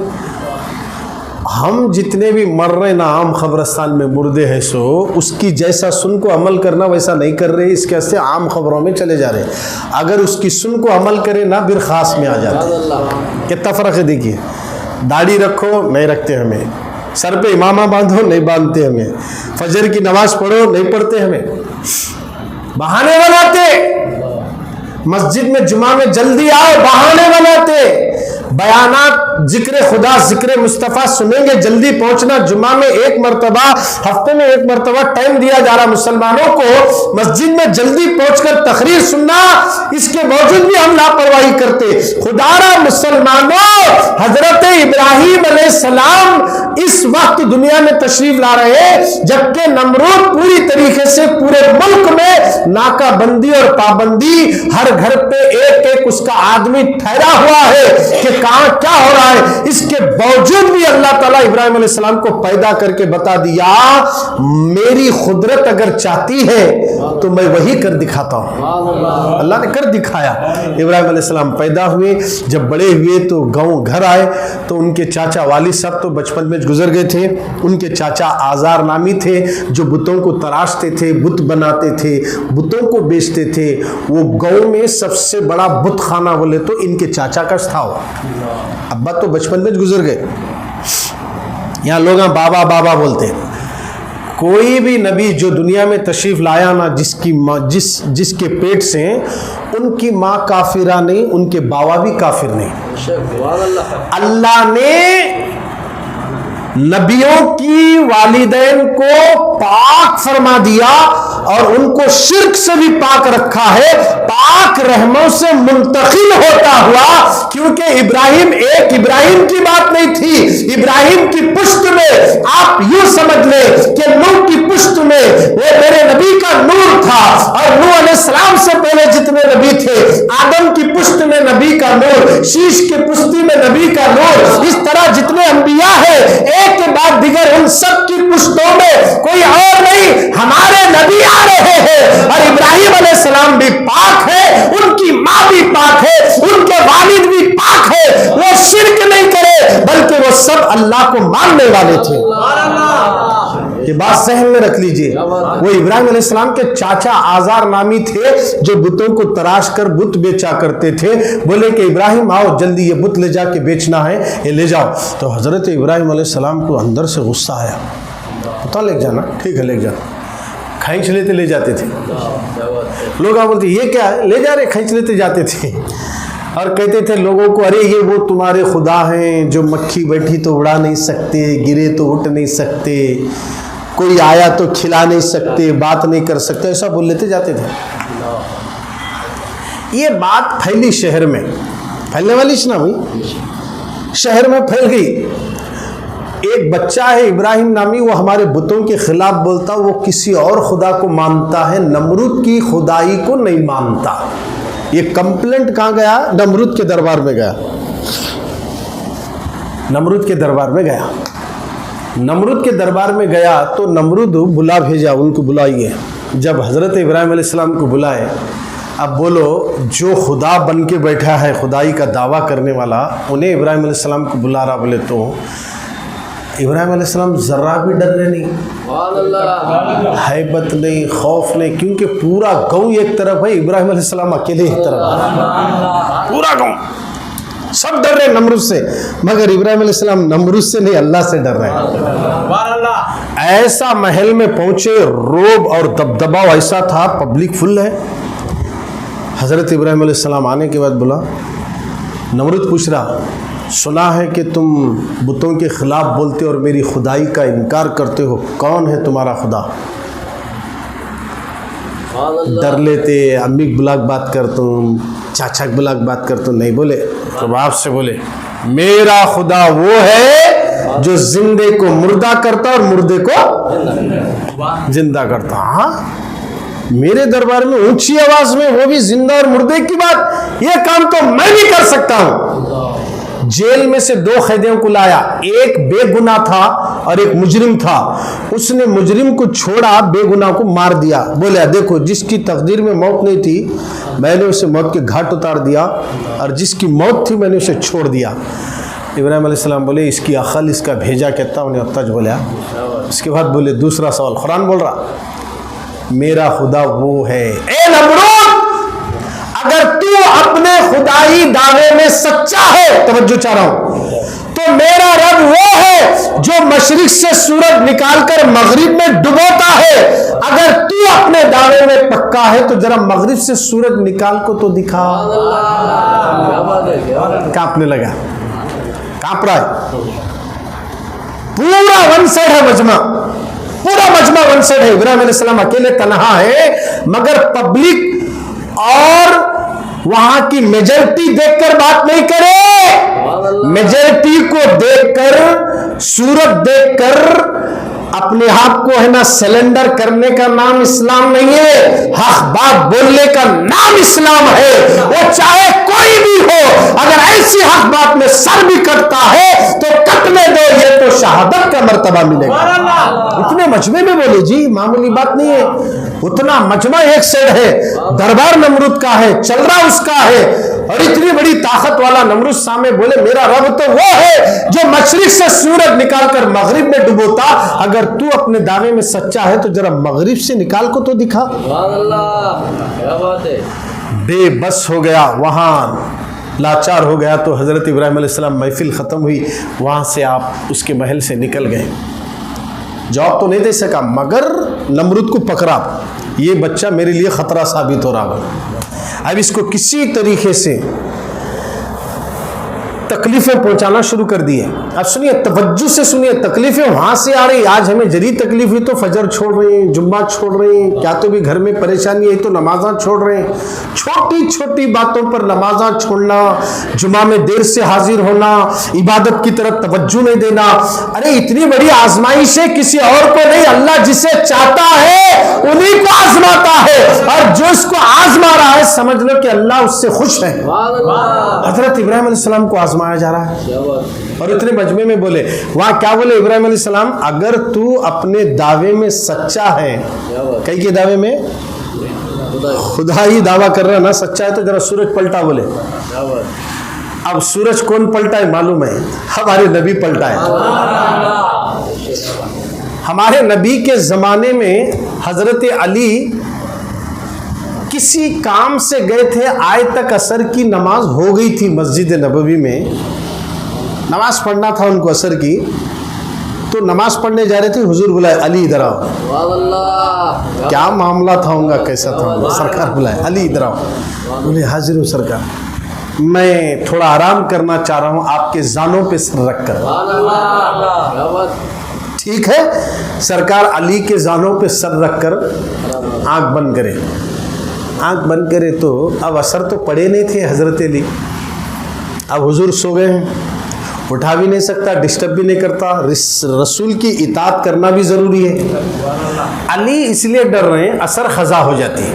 ہم جتنے بھی مر رہے نا عام قبرستان میں مردے ہیں، سو اس کی جیسا سن کو عمل کرنا ویسا نہیں کر رہے، اس کے واسطے عام خبروں میں چلے جا رہے. اگر اس کی سن کو عمل کرے نا پھر خاص میں آ جاتے. کتنا فرق ہے دیکھیے. داڑھی رکھو نہیں رکھتے ہمیں، سر پہ امامہ باندھو نہیں باندھتے ہمیں، فجر کی نماز پڑھو نہیں پڑھتے ہمیں، بہانے بناتے. مسجد میں جمعہ میں جلدی آؤ بہانے بناتے. بیانات ذکر خدا ذکر مصطفیٰ سنیں گے جلدی پہنچنا. جمعہ میں ایک مرتبہ، ہفتے میں ایک مرتبہ ٹائم دیا جا رہا مسلمانوں کو مسجد میں جلدی پہنچ کر تقریر سننا، اس کے باوجود بھی ہم لاپرواہی کرتے. خدا را مسلمانوں، حضرت ابراہیم علیہ السلام اس وقت دنیا میں تشریف لا رہے ہیں جبکہ نمرود پوری طریقے سے پورے ملک میں ناکہ بندی اور پابندی، ہر گھر پہ ایک ایک اس کا آدمی ٹھہرا ہوا ہے کہ کہاں کیا ہو رہا ہے. اس کے باوجود بھی اللہ تعالیٰ ابراہیم علیہ السلام کو پیدا کر کے بتا دیا میری قدرت اگر چاہتی ہے تو میں وہی کر دکھاتا ہوں. اللہ نے کر دکھایا. ابراہیم علیہ السلام پیدا ہوئے، جب بڑے ہوئے تو گاؤں گھر آئے تو ان کے چاچا والد صاحب تو بچپن میں گزر گئے تھے. ان کے چاچا آزار نامی تھے جو بتوں کو تراشتے تھے، بت بناتے تھے، بتوں کو بیچتے تھے. وہ گاؤں میں سب سے بڑا بت خانہ بولے تو ان کے چاچا کا تھا. ابا تو بچپن میں گزر گئے. یہاں لوگ بابا بابا بولتے ہیں. کوئی بھی نبی جو دنیا میں تشریف لایا نا، جس کے پیٹ سے، ان کی ماں کافرہ نہیں، ان کے بابا بھی کافر نہیں. اللہ نے نبیوں کی والدین کو پاک فرما دیا اور ان کو شرک سے بھی پاک رکھا ہے. پاک رحموں سے منتقل ہوتا ہوا، کیونکہ ابراہیم ایک ابراہیم کی بات نہیں تھی. ابراہیم کی پشت میں آپ یوں سمجھ لیں کہ نوح کی پشت میں وہ میرے نبی کا نور تھا، اور نوح علیہ السلام سے پہلے جتنے نبی تھے، آدم کی پشت میں نبی کا نور، شیش کی پشتی میں نبی کا نور. اس طرح جتنے انبیاء ہیں ایک کے بعد دیگر ان سب کی پشتوں میں کوئی اور نہیں، ہمارے نبی آ رہے ہیں. اور ابراہیم علیہ السلام بھی پاک ہے، ان کی ماں بھی پاک ہے، ان کے والد بھی پاک ہے. وہ شرک نہیں کرے بلکہ وہ سب اللہ کو ماننے والے تھے. یہ بات ذہن میں رکھ لیجئے. وہ ابراہیم علیہ السلام کے چاچا آزار نامی تھے جو بتوں کو تراش کر بت بیچا کرتے تھے. بولے کہ ابراہیم آؤ جلدی یہ بت لے جا کے بیچنا ہے, یہ لے جاؤ. تو حضرت ابراہیم علیہ السلام کو اندر سے غصہ آیا. بتا لے جانا, ٹھیک ہے لے جانا. کھینچ لیتے لے جاتے تھے. لوگ آپ بولتے یہ کیا ہے, لے جا رہے, کھینچ لیتے جاتے تھے. اور کہتے تھے لوگوں کو ارے یہ وہ تمہارے خدا ہیں جو مکھی بیٹھی تو اڑا نہیں سکتے, گرے تو اٹھ نہیں سکتے, کوئی آیا تو کھلا نہیں سکتے, بات نہیں کر سکتے, ایسا بول لیتے جاتے تھے. یہ بات پھیلی شہر میں, پھیلنے والی نہ ہوئی, شہر میں پھیل گئی. ایک بچہ ہے ابراہیم نامی, وہ ہمارے بتوں کے خلاف بولتا, وہ کسی اور خدا کو مانتا ہے, نمرود کی خدائی کو نہیں مانتا. یہ کمپلینٹ کہاں گیا؟ نمرود کے دربار میں گیا. نمرود کے دربار میں گیا. نمرود کے دربار میں گیا تو نمرود بلا بھیجا, ان کو بلائیے. جب حضرت ابراہیم علیہ السلام کو بلائے, اب بولو جو خدا بن کے بیٹھا ہے, خدائی کا دعویٰ کرنے والا, انہیں ابراہیم علیہ السلام کو بلا رہا. بولے تو ابراہیم علیہ السلام ذرہ بھی ڈر رہے نہیں, ہیبت نہیں, خوف نہیں, کیونکہ پورا گاؤں ایک طرف ہے, ابراہیم علیہ السلام اکیلے ایک طرف ہے. پورا گاؤں سب ڈر رہے نمرود سے, مگر ابراہیم علیہ السلام نمرود سے نہیں, اللہ سے ڈر رہے ہیں. ایسا محل میں پہنچے, روب اور دبدبا ایسا تھا, پبلک فل ہے. حضرت ابراہیم علیہ السلام آنے کے بعد بولا, نمرود پوچھ رہا, سنا ہے کہ تم بتوں کے خلاف بولتے اور میری خدائی کا انکار کرتے ہو, کون ہے تمہارا خدا؟ ڈر لیتے, امی بلاک بات کرتا ہوں, چاچا بلاک بات کرتا ہوں, نہیں بولے. تو آپ سے بولے میرا خدا وہ ہے جو زندے کو مردہ کرتا اور مردے کو زندہ کرتا. ہاں میرے دربار میں اونچی آواز میں, وہ بھی زندہ اور مردے کی بات, یہ کام تو میں بھی کر سکتا ہوں. جیل میں سے 2 قیدیوں کو لایا, ایک بے گناہ تھا اور ایک مجرم تھا. اس نے مجرم کو چھوڑا, بے گناہ کو مار دیا. بولے دیکھو جس کی تقدیر میں موت نہیں تھی میں نے اسے موت کے گھاٹ اتار دیا, اور جس کی موت تھی میں نے اسے چھوڑ دیا. ابراہیم علیہ السلام بولے اس کی عقل, اس کا بھیجا کہتا, انہیں تج بولیا. اس کے بعد بولے دوسرا سوال, قرآن بول رہا میرا خدا وہ ہے. اے نمرود, اگر تو اپنے خدائی دعوے میں سچا ہے, توجہ چاہ رہا ہوں, تو میرا رب وہ ہے جو مشرق سے سورج نکال کر مغرب میں ڈبوتا ہے. اگر تو اپنے دعوے میں پکا ہے تو ذرا مغرب سے سورج نکال کو تو دکھا. کانپنے لگا, کانپ رہا ہے. پورا ون سائڈ ہے مجمع, پورا مجمع ون سائڈ ہے. ابراہیم علیہ السلام اکیلے تنہا ہے, مگر پبلک اور وہاں کی میجورٹی دیکھ کر بات نہیں کرے. میجورٹی کو دیکھ کر, صورت دیکھ کر اپنے آپ کو ہے نا سیلنڈر کرنے کا نام اسلام نہیں ہے. حق بات بولنے کا نام اسلام ہے. وہ چاہے کوئی بھی ہو, اگر ایسی حق بات میں سر بھی کٹتا ہے تو کٹنے دو, یہ تو شہادت کا مرتبہ ملے گا. اتنے مجمع میں بولے جی, معمولی بات نہیں ہے. اتنا مجمع ایک سائڈ ہے, دربار نمرود کا ہے, چل رہا اس کا ہے, اور اتنی بڑی طاقت والا نمرود سامنے بولے میرا رب تو وہ ہے جو مشرق سے سورج نکال کر مغرب میں ڈبوتا. اگر تو اپنے دعوے میں سچا ہے تو ذرا مغرب سے نکال کو تو دکھا. بے بس ہو گیا, وہاں لاچار ہو گیا. تو حضرت ابراہیم علیہ السلام, محفل ختم ہوئی, وہاں سے آپ اس کے محل سے نکل گئے. جواب تو نہیں دے سکا, مگر نمرود کو پکڑا, یہ بچہ میرے لیے خطرہ ثابت ہو رہا ہے, اب اس کو کسی طریقے سے تکلیفیں پہنچانا شروع کر دیے. اب سنیے, توجہ سے سنیے, تکلیفیں وہاں سے آ رہی. آج ہمیں جدید تکلیف ہوئی تو فجر چھوڑ رہے ہیں, جمعہ چھوڑ رہے ہیں, کیا تو بھی گھر میں پریشانی ہے تو نمازاں چھوڑ رہے ہیں. چھوٹی چھوٹی باتوں پر نمازاں چھوڑنا, جمعہ میں دیر سے حاضر ہونا, عبادت کی طرف توجہ نہیں دینا. ارے اتنی بڑی آزمائش ہے, کسی اور کو نہیں, اللہ جسے چاہتا ہے انہیں کو آزماتا ہے, اور جو اس کو آزما رہا ہے سمجھ لو کہ اللہ اس سے خوش ہے. حضرت ابراہیم علیہ السلام کو آزمایا جا رہا ہے. اور اتنے مجمع میں بولے, وہاں کیا بولے ابراہیم علیہ السلام, اگر تو اپنے دعوے میں سچا ہے, کئی کے دعوے میں خدا ہی دعویٰ کر رہا نا, سچا ہے تو ذرا سورج پلٹا. بولے اب سورج کون پلٹا ہے معلوم ہے, ہمارے نبی پلٹا ہے. ہمارے نبی کے زمانے میں حضرت علی کسی کام سے گئے تھے، آئے تک عصر کی نماز ہو گئی تھی مسجد نبوی میں، نماز پڑھنا تھا ان کو عصر کی، تو نماز پڑھنے جا رہے تھے، حضور بلائے علی ادھر آؤ۔ کیا معاملہ تھا ہوں گا، کیسا تھا ہوں گا؟ سرکار بلائے علی ادھر آؤ، بولے حاضر ہوں سرکار، میں تھوڑا آرام کرنا چاہ رہا ہوں آپ کے زانوں پہ سر رکھ کر۔ ٹھیک ہے، سرکار علی کے زانوں پہ سر رکھ کر آنکھ بند کرے، آنکھ بند کرے تو اب اثر تو پڑے نہیں تھے حضرت علی، اب حضور سو گئے ہیں، اٹھا بھی نہیں سکتا، ڈسٹرب بھی نہیں کرتا، رسول کی اطاعت کرنا بھی ضروری ہے۔ علی اس لیے ڈر رہے ہیں اثر خضا ہو جاتی،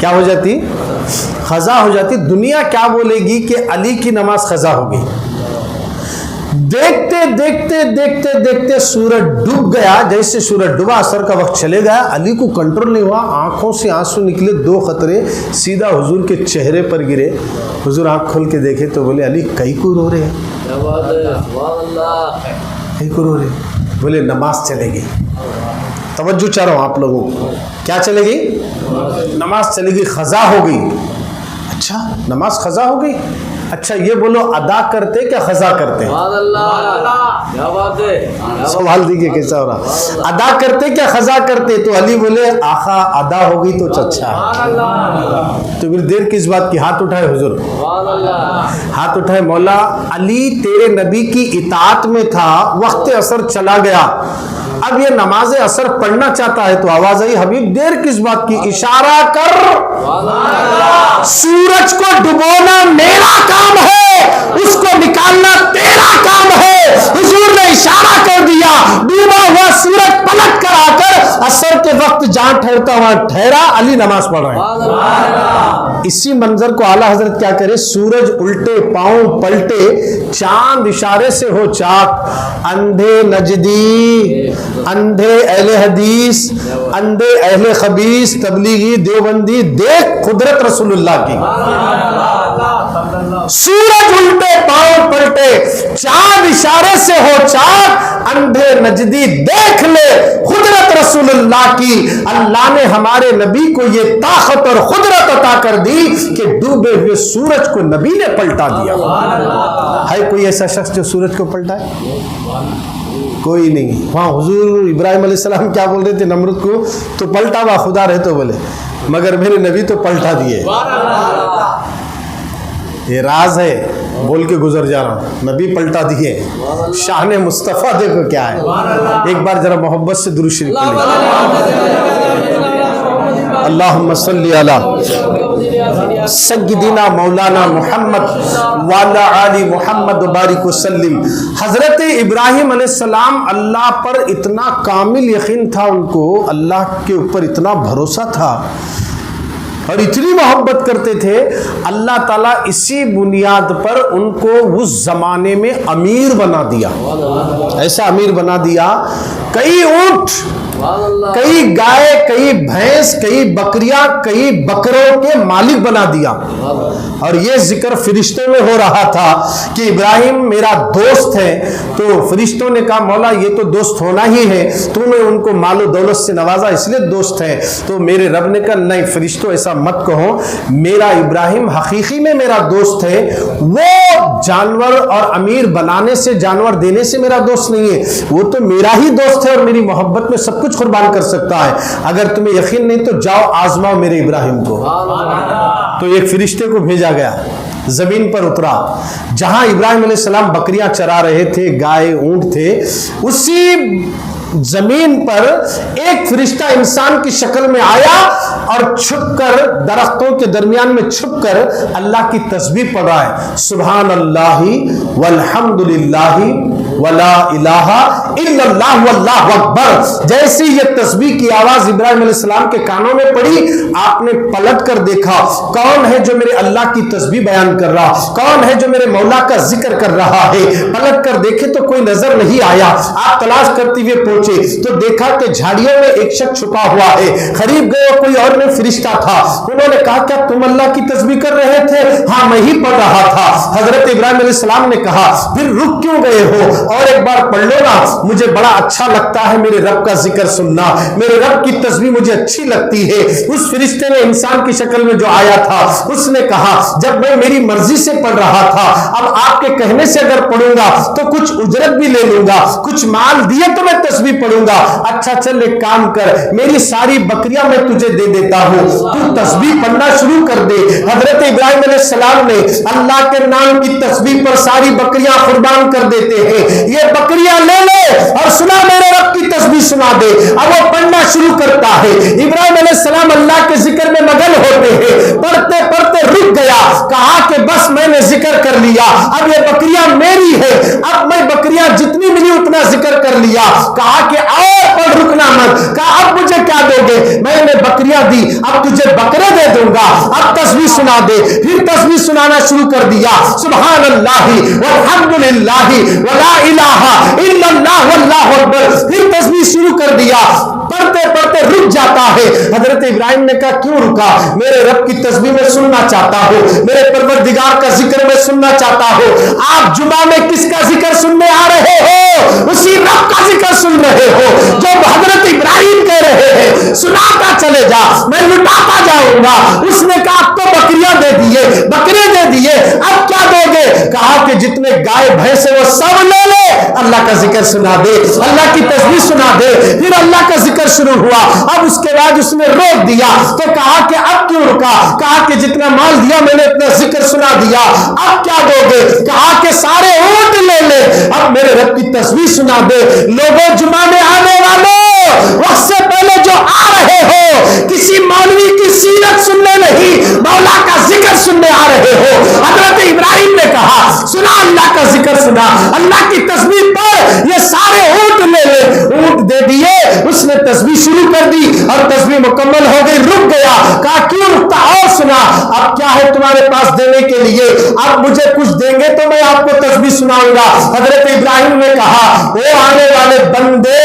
کیا ہو جاتی؟ خضا ہو جاتی، دنیا کیا بولے گی کہ علی کی نماز خضا ہوگی۔ دیکھتے دیکھتے دیکھتے دیکھتے سورج ڈوب گیا، جیسے سورج ڈوبا اثر کا وقت چلے گیا، علی کو کنٹرول نہیں ہوا، آنکھوں سے آنسو نکلے، 2 قطرے سیدھا حضور کے چہرے پر گرے۔ حضور آنکھ کھول کے دیکھے تو بولے علی کئی کو رو رہے ہیں؟ کئی کو رو رہے ہیں؟ بولے نماز چلے گی۔ توجہ چاہ رہا ہوں آپ لوگوں کو، کیا چلے گی؟ نماز چلے گی، خضا ہو گئی۔ اچھا نماز خضا ہو گئی، اچھا یہ بولو ادا کرتے کیا خضا کرتے؟ سوال دیکھیے کیسا ہو رہا، ادا کرتے کیا خضا کرتے؟ تو علی بولے آقا ادا ہو گئی تو اچھا ہے۔ تو پھر دیر کس بات کی؟ ہاتھ اٹھائے حضور، ہاتھ اٹھائے، مولا علی تیرے نبی کی اطاعت میں تھا، وقت عصر چلا گیا، اب یہ نماز عصر پڑھنا چاہتا ہے، تو آواز آئی حبیب دیر کس بات کی؟ اشارہ کر، سورج کو ڈبونا میرا کام ہے، اس کو نکالنا تیرا کام ہے۔ حضور نے اشارہ کر دیا، ڈوبا ہوا سورج پلٹ کر آ کر عصر کے وقت جہاں ٹھہرتا وہاں ٹھہرا، علی نماز پڑھ رہے ہیں۔ اسی منظر کو اعلیٰ حضرت کیا کرے، سورج الٹے پاؤں پلٹے، چاند اشارے سے ہو چاک، اندھے نجدی، اندھے اہل حدیث، اندھے اہل خبیث، تبلیغی دیوبندی، دیکھ قدرت رسول اللہ کی۔ سورج الٹے پاؤں پلٹے، چاند اشارے سے ہو چاک، اندھے نجدی دیکھ لے قدرت رسول اللہ کی۔ اللہ نے ہمارے نبی کو یہ طاقت اور قدرت عطا کر دی کہ ڈوبے ہوئے سورج کو نبی نے پلٹا دیا۔ ہے کوئی ایسا شخص جو سورج کو پلٹا ہے؟ کوئی نہیں۔ وہاں حضور ابراہیم علیہ السلام کیا بول رہے تھے نمرود کو؟ تو پلٹا ہوا خدا رہے تو بولے، مگر میرے نبی تو پلٹا دیے۔ یہ راز ہے، بول کے گزر جا رہا ہوں، نبی پلٹا دیے۔ شان مصطفیٰ دیکھو کیا ہے۔ ایک بار ذرا محبت سے درود شریف پڑھیں، اللہم صلی علی سیدنا مولانا محمد وعلی آل محمد وبارک وسلم۔ حضرت ابراہیم علیہ السلام اللہ پر اتنا کامل یقین تھا، ان کو اللہ کے اوپر اتنا بھروسہ تھا اور اتنی محبت کرتے تھے، اللہ تعالیٰ اسی بنیاد پر ان کو اس زمانے میں امیر بنا دیا۔ ایسا امیر بنا دیا، کئی اونٹ، کئی گائے، کئی بھینس، کئی بکریاں، کئی بکروں کے مالک بنا دیا۔ اور یہ ذکر فرشتوں میں ہو رہا تھا کہ ابراہیم میرا دوست ہے، تو فرشتوں نے کہا مولا یہ تو دوست ہونا ہی ہے، تو نے ان کو مال و دولت سے نوازا اس لیے دوست ہے۔ تو میرے رب نے کہا نہیں فرشتوں ایسا مت کہو، میرا ابراہیم حقیقی میں میرا دوست ہے، وہ جانور اور امیر بنانے سے، جانور دینے سے میرا دوست نہیں ہے، وہ تو میرا ہی دوست ہے اور میری محبت میں سب کچھ قربان کر سکتا ہے۔ اگر تمہیں یقین نہیں تو جاؤ آزماؤ میرے ابراہیم کو۔ تو ایک فرشتے کو بھیجا گیا، زمین پر اترا، جہاں ابراہیم علیہ السلام بکریاں چرا رہے تھے، گائے اونٹ تھے، اسی زمین پر ایک فرشتہ انسان کی شکل میں آیا اور چھپ کر درختوں کے درمیان میں چھپ کر اللہ کی تسبیح پڑھ رہا ہے، سبحان اللہ والحمد للہ ولا الہ الا اللہ واللہ اکبر۔ جیسی یہ تسبیح کی آواز ابراہیم علیہ السلام کے کانوں میں پڑی، آپ نے پلٹ کر دیکھا کون ہے جو میرے اللہ کی تسبیح بیان کر رہا، کون ہے جو میرے مولا کا ذکر کر رہا ہے۔ پلٹ کر دیکھے تو کوئی نظر نہیں آیا، آپ تلاش کرتے ہوئے پہنچے تو دیکھا کہ جھاڑیوں میں ایک شخص چھپا ہوا ہے، قریب گئے کوئی اور میں فرشتہ تھا، انہوں نے کہا کیا تم اللہ کی تسبیح کر رہے تھے؟ ہاں میں ہی پڑھ رہا تھا۔ حضرت ابراہیم علیہ السلام نے کہا پھر رک کیوں گئے ہو، اور ایک بار پڑھ لو نا، مجھے بڑا اچھا لگتا ہے میرے رب کا ذکر سننا، میرے رب کی تسبیح مجھے اچھی لگتی ہے۔ اس فرشتے نے انسان کی شکل میں جو آیا تھا اس نے کہا جب میں میری مرضی سے پڑھ رہا تھا، اب آپ کے کہنے سے اگر پڑھوں گا تو کچھ اجرت بھی لے لوں گا، کچھ مال دیے تو میں تسبیح پڑھوں گا۔ اچھا چل ایک کام کر، میری ساری بکریاں میں تجھے دے دیتا ہوں، تو تسبیح پڑھنا شروع کر دے۔ حضرت ابراہیم علیہ السلام نے اللہ کے نام کی تسبیح پر ساری بکریاں قربان کر دیتے ہیں۔ یہ بکریاں لے لے اور سنا میرے رب کی تسبیح سنا دے۔ اب وہ پڑھنا شروع کرتا ہے۔ ابراہیم علیہ السلام اللہ کے ذکر میں مگن ہوتے ہیں، پڑھتے پڑھتے رک گیا، کہا کہ بس میں نے ذکر کر لیا، اب یہ بکریاں میری ہے، اب میں بکریاں جتنی ملی اتنا ذکر کر لیا۔ کہا کہ اور پڑھ، رکنا مت۔ کہا اب مجھے کیا دو گے؟ میں نے بکریاں دی، اب تجھے بکرے دے دوں گا، اب تسبیح سنا دے۔ پھر تسبیح سنانا شروع کر دیا، سبحان اللہ والحمد للہ ولا الہ الا اللہ واللہ اکبر۔ پھر تسبیح شروع کر دیا، پڑھتے پڑھتے رک جاتا ہے۔ حضرت ابراہیم نے کہا کیوں رکا؟ میرے رب کی تسبیح میں سننا چاہتا ہوں، میرے پروردگار کا ذکر میں سننا چاہتا ہوں۔ آپ جمعہ میں کس کا ذکر سننے آ رہے ہو؟ اسی رب کا ذکر سن رہے ہو جو حضرت ابراہیم کہہ رہے ہیں سناتا چلے جا، میں لٹاتا جاؤں گا۔ اس نے کہا اب تو بکریاں دے دیے، بکرے دے دیے، اب کیا دو گے؟ کہا کہ جتنے گائے بھینس ہیں وہ سب لے لے، اللہ کا ذکر سنا دے، اللہ کی تسبیح سنا دے۔ پھر اللہ کا ذکر شروع ہوا۔ اب اس کے بعد اس نے روک دیا تو کہا کہ اب کیوں رکا؟ کہا کہ جتنا مال دیا میں نے اتنا ذکر سنا دیا، اب کیا دو گے؟ کہا کہ سارے اونٹ لے لے، اب میرے رب کی تسبیح سنا دے۔ لوگوں جمعہ میں آنے والوں، وقت سے پہلے جو آ رہے ہو، کسی مولوی کی سیرت سننے نہیں، مولا کا ذکر سننے آ رہے ہو۔ حضرت ابراہیم نے کہا سنا اللہ کا ذکر سنا، اللہ کی تسبیح پڑھ، یہ سارے اونٹ لے لے۔ اونٹ دے دیے، اس نے تسبیح شروع کر دی اور تسبیح مکمل ہو گئی، رک گیا۔ کہا کیوں رکتا؟ اور سنا، اب کیا ہے تمہارے پاس دینے کے لیے؟ اب مجھے کچھ دیں گے تو میں آپ کو تسبیح سناؤں گا۔ حضرت ابراہیم نے کہا وہ آنے والے بندے،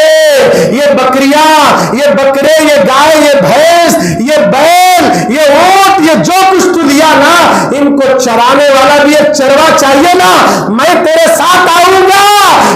یہ بکریاں، یہ بکرے، یہ گائے، یہ بھینس، یہ بیل، یہ اونٹ، یہ جو کچھ تو لیا نا، ان کو چرانے والا بھی ایک چروا چاہیے نا، میں تیرے ساتھ آؤں گا،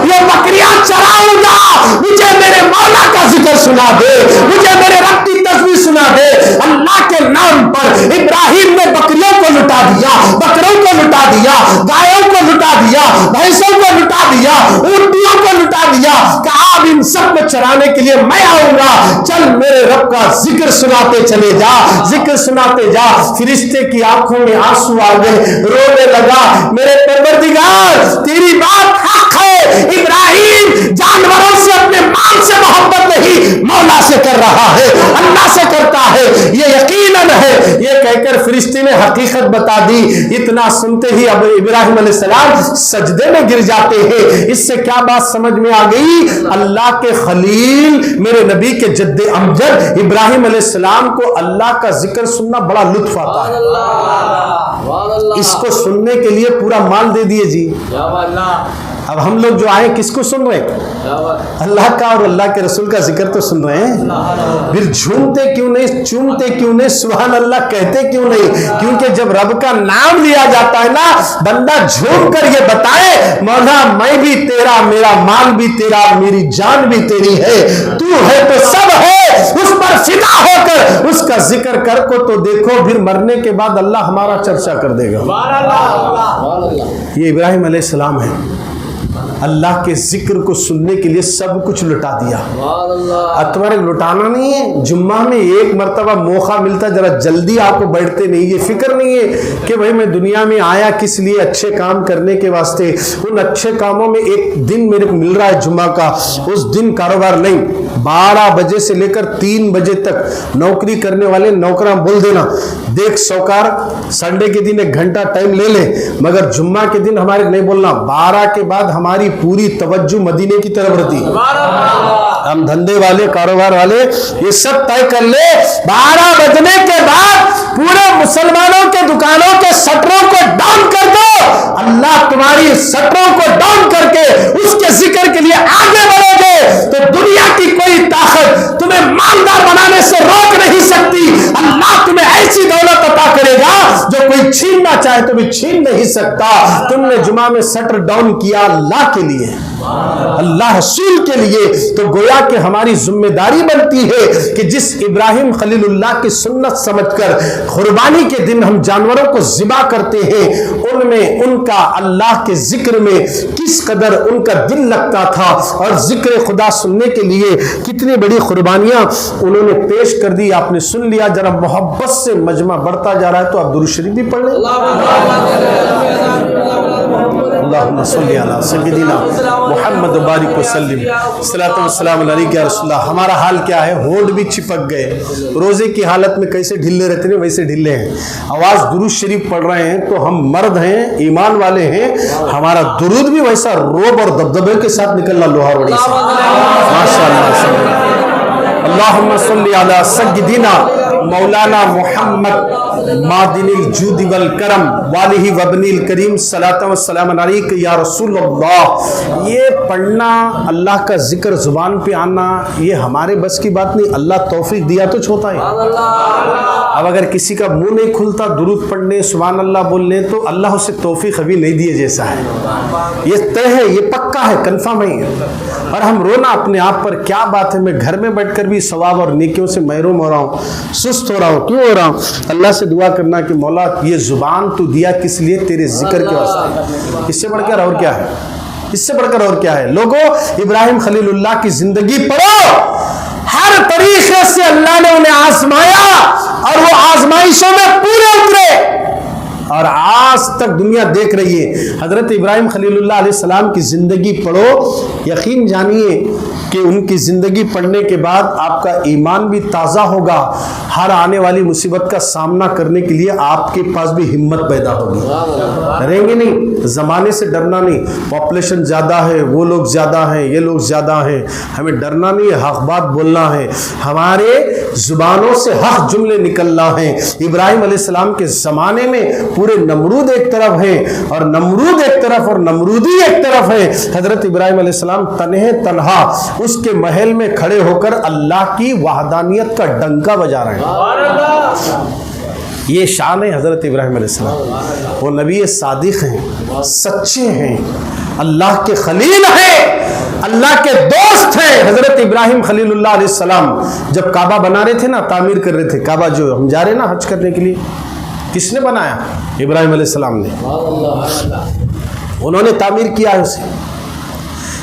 یہ بکریاں چراؤں گا، مجھے میرے مولا کا ذکر سنا دے، مجھے میرے رب کی تسبیح سنا دے۔ اللہ کے نام پر ابراہیم نے بکریوں کو لٹا دیا، بکروں کو لٹا دیا، گایوں کو لٹا دیا، بھینسوں کو لٹا دیا، اونٹیوں کو لٹا دیا۔ کہا اب ان سب کو چرانے کے لیے میں آؤں گا، چل میرے رب کا ذکر سناتے چلے جا، ذکر سناتے جا۔ فرشتے کی آنکھوں میں آنسو آ گئے، رونے لگا، میرے پروردگار تیری بات حق ہے، ابراہیم جانوروں سے اپنے مال سے محبت نہیں مولا سے کر رہا ہے، اللہ سے کرتا ہے، یہ یقیناً ہے۔ یہ کہہ کر فرشتے نے حقیقت بتا دی۔ اتنا سنتے ہی اب ابراہیم علیہ السلام سجدے میں گر جاتے ہیں۔ اس سے کیا بات سمجھ میں آ گئی؟ اللہ کے خلیل میرے نبی کے جد امجد ابراہیم علیہ السلام کو اللہ کا ذکر سننا بڑا لطف آتا ہے۔ اس کو سننے کے لیے پورا مال دے دیے جی۔ اب ہم لوگ جو آئے کس کو سن رہے ہیں؟ اللہ کا اور اللہ کے رسول کا ذکر تو سن رہے ہیں، پھر جھومتے کیوں نہیں، چومتے کیوں نہیں، سبحان اللہ کہتے کیوں نہیں؟ کیونکہ جب رب کا نام لیا جاتا ہے نا، بندہ جھوم کر یہ بتائے مولا میں بھی تیرا، میرا مال بھی تیرا، میری جان بھی تیری ہے، تو ہے تو سب ہے، اس پر فدا ہو کر اس کا ذکر کر کو تو دیکھو، پھر مرنے کے بعد اللہ ہمارا چرچا کر دے گا۔ یہ ابراہیم علیہ السلام ہے، اللہ کے ذکر کو سننے کے لیے سب کچھ لٹا دیا۔ اب تمہارے لٹانا نہیں ہے، جمعہ میں ایک مرتبہ موقع ملتا، ذرا جلدی آپ کو بیٹھتے نہیں، یہ فکر نہیں ہے کہ بھائی میں دنیا میں آیا کس لیے، اچھے کام کرنے کے واسطے۔ ان اچھے کاموں میں ایک دن میرے کو مل رہا ہے جمعہ کا، اس دن کاروبار نہیں۔ 12 بجے سے لے کر 3 بجے تک نوکری کرنے والے نوکراں بول دینا دیکھ سوکار سنڈے کے دن 1 گھنٹہ ٹائم لے لے، مگر جمعہ کے دن ہمارے نہیں بولنا۔ 12 کے بعد ہماری پوری توجہ مدینے کی طرف رہتی ہے۔ ہم دھندے والے، کاروبار والے یہ سب طے کر لے، 12 بجنے کے بعد پورے مسلمانوں کے دکانوں کے شٹروں کو ڈاؤن کر دو، اللہ تمہاری شٹروں کو ڈاؤن کر کے اس کے ذکر کے لیے آگے بڑھو گے تو دنیا کی کوئی طاقت تمہیں مالدار بنانے سے روک نہیں سکتی۔ اللہ تمہیں ایسی دولت عطا کرے گا جو کوئی چھیننا چاہے تو بھی چھین نہیں سکتا. تم نے جمعہ میں سٹر ڈاؤن کیا اللہ کے لیے, اللہ رسول کے لیے, تو گویا کہ ہماری ذمہ داری بنتی ہے کہ جس ابراہیم خلیل اللہ کی سنت سمجھ کر قربانی کے دن ہم جانوروں کو ذبح کرتے ہیں, ان میں ان کا اللہ کے ذکر میں کس قدر ان کا دل لگتا تھا, اور ذکر خدا سننے کے لیے کتنی بڑی قربانیاں انہوں نے پیش کر دی. آپ نے سن لیا. ذرا محبت سے مجمع بڑھتا جا رہا ہے تو آپ درود شریف بھی پڑھ لیں. اللہم صلی علی سیدنا محمد بارک وسلم. صلاۃ والسلام علیک یا رسول اللہ. ہمارا حال کیا ہے؟ ہونٹ بھی چپک گئے. روزے کی حالت میں کیسے ڈھلے رہتے ہیں ویسے ڈھلے ہیں. آواز درود شریف پڑھ رہے ہیں تو ہم مرد ہیں, ایمان والے ہیں, ہمارا درود بھی ویسا روب اور دبدبے کے ساتھ نکلنا لوہار وڑی سے. ماشاءاللہ. اللہم صلی علی سیدنا مولانا محمد معدن الجود والکرم والہ وابن الکریم. صلاۃ والسلام علیک یا رسول اللہ. یہ پڑھنا, اللہ کا ذکر زبان پہ آنا, یہ ہمارے بس کی بات نہیں. اللہ توفیق دیا تو چھوتا ہے. اب اگر کسی کا منہ نہیں کھلتا درود پڑھنے, سبحان اللہ بولنے, تو اللہ اسے توفیق ابھی نہیں دیے جیسا ہے. یہ طے ہے, یہ پکا ہے, کنفرم ہے. اور ہم رونا اپنے آپ پر, کیا بات ہے, میں گھر میں بیٹھ کر بھی ثواب اور نیکیوں سے محروم ہو رہا ہوں, سست ہو رہا ہوں. کیوں ہو رہا ہوں؟ اللہ سے دعا کرنا کہ مولا یہ زبان تو دیا کس لیے؟ تیرے ذکر کے واسطے. اس سے بڑھ کر اور کیا ہے؟ اس سے بڑھ کر اور کیا ہے؟ لوگوں, ابراہیم خلیل اللہ کی زندگی پڑھو. ہر طریقے سے اللہ نے انہیں آزمایا اور وہ آزمائشوں میں پورے اترے, اور آج تک دنیا دیکھ رہی ہے. حضرت ابراہیم خلیل اللہ علیہ السلام کی زندگی پڑھو, یقین جانیے کہ ان کی زندگی پڑھنے کے بعد آپ کا ایمان بھی تازہ ہوگا. ہر آنے والی مصیبت کا سامنا کرنے کے لیے آپ کے پاس بھی ہمت پیدا ہوگی. ڈریں گے نہیں, زمانے سے ڈرنا نہیں. پاپولیشن زیادہ ہے, وہ لوگ زیادہ ہیں, یہ لوگ زیادہ ہیں, ہمیں ڈرنا نہیں ہے, حق بات بولنا ہے. ہمارے زبانوں سے حق جملے نکلنا ہے. ابراہیم علیہ السلام کے زمانے میں پورے نمرود ایک طرف ہیں اور نمرود ایک طرف اور نمرودی ایک طرف ہے. حضرت ابراہیم علیہ السلام تنہا اس کے محل میں کھڑے ہو کر اللہ کی وحدانیت کا ڈنکا بجا رہے ہیں. یہ شان ہے حضرت ابراہیم علیہ السلام. وہ نبی صادق ہیں, سچے ہیں, اللہ کے خلیل ہیں, اللہ کے دوست ہیں. حضرت ابراہیم خلیل اللہ علیہ السلام جب کعبہ بنا رہے تھے نا, تعمیر کر رہے تھے, کعبہ جو ہم جا رہے ہیں نا حج کرنے کے لیے, کس نے بنایا؟ ابراہیم علیہ السلام نے. انہوں نے تعمیر کیا ہے اسے.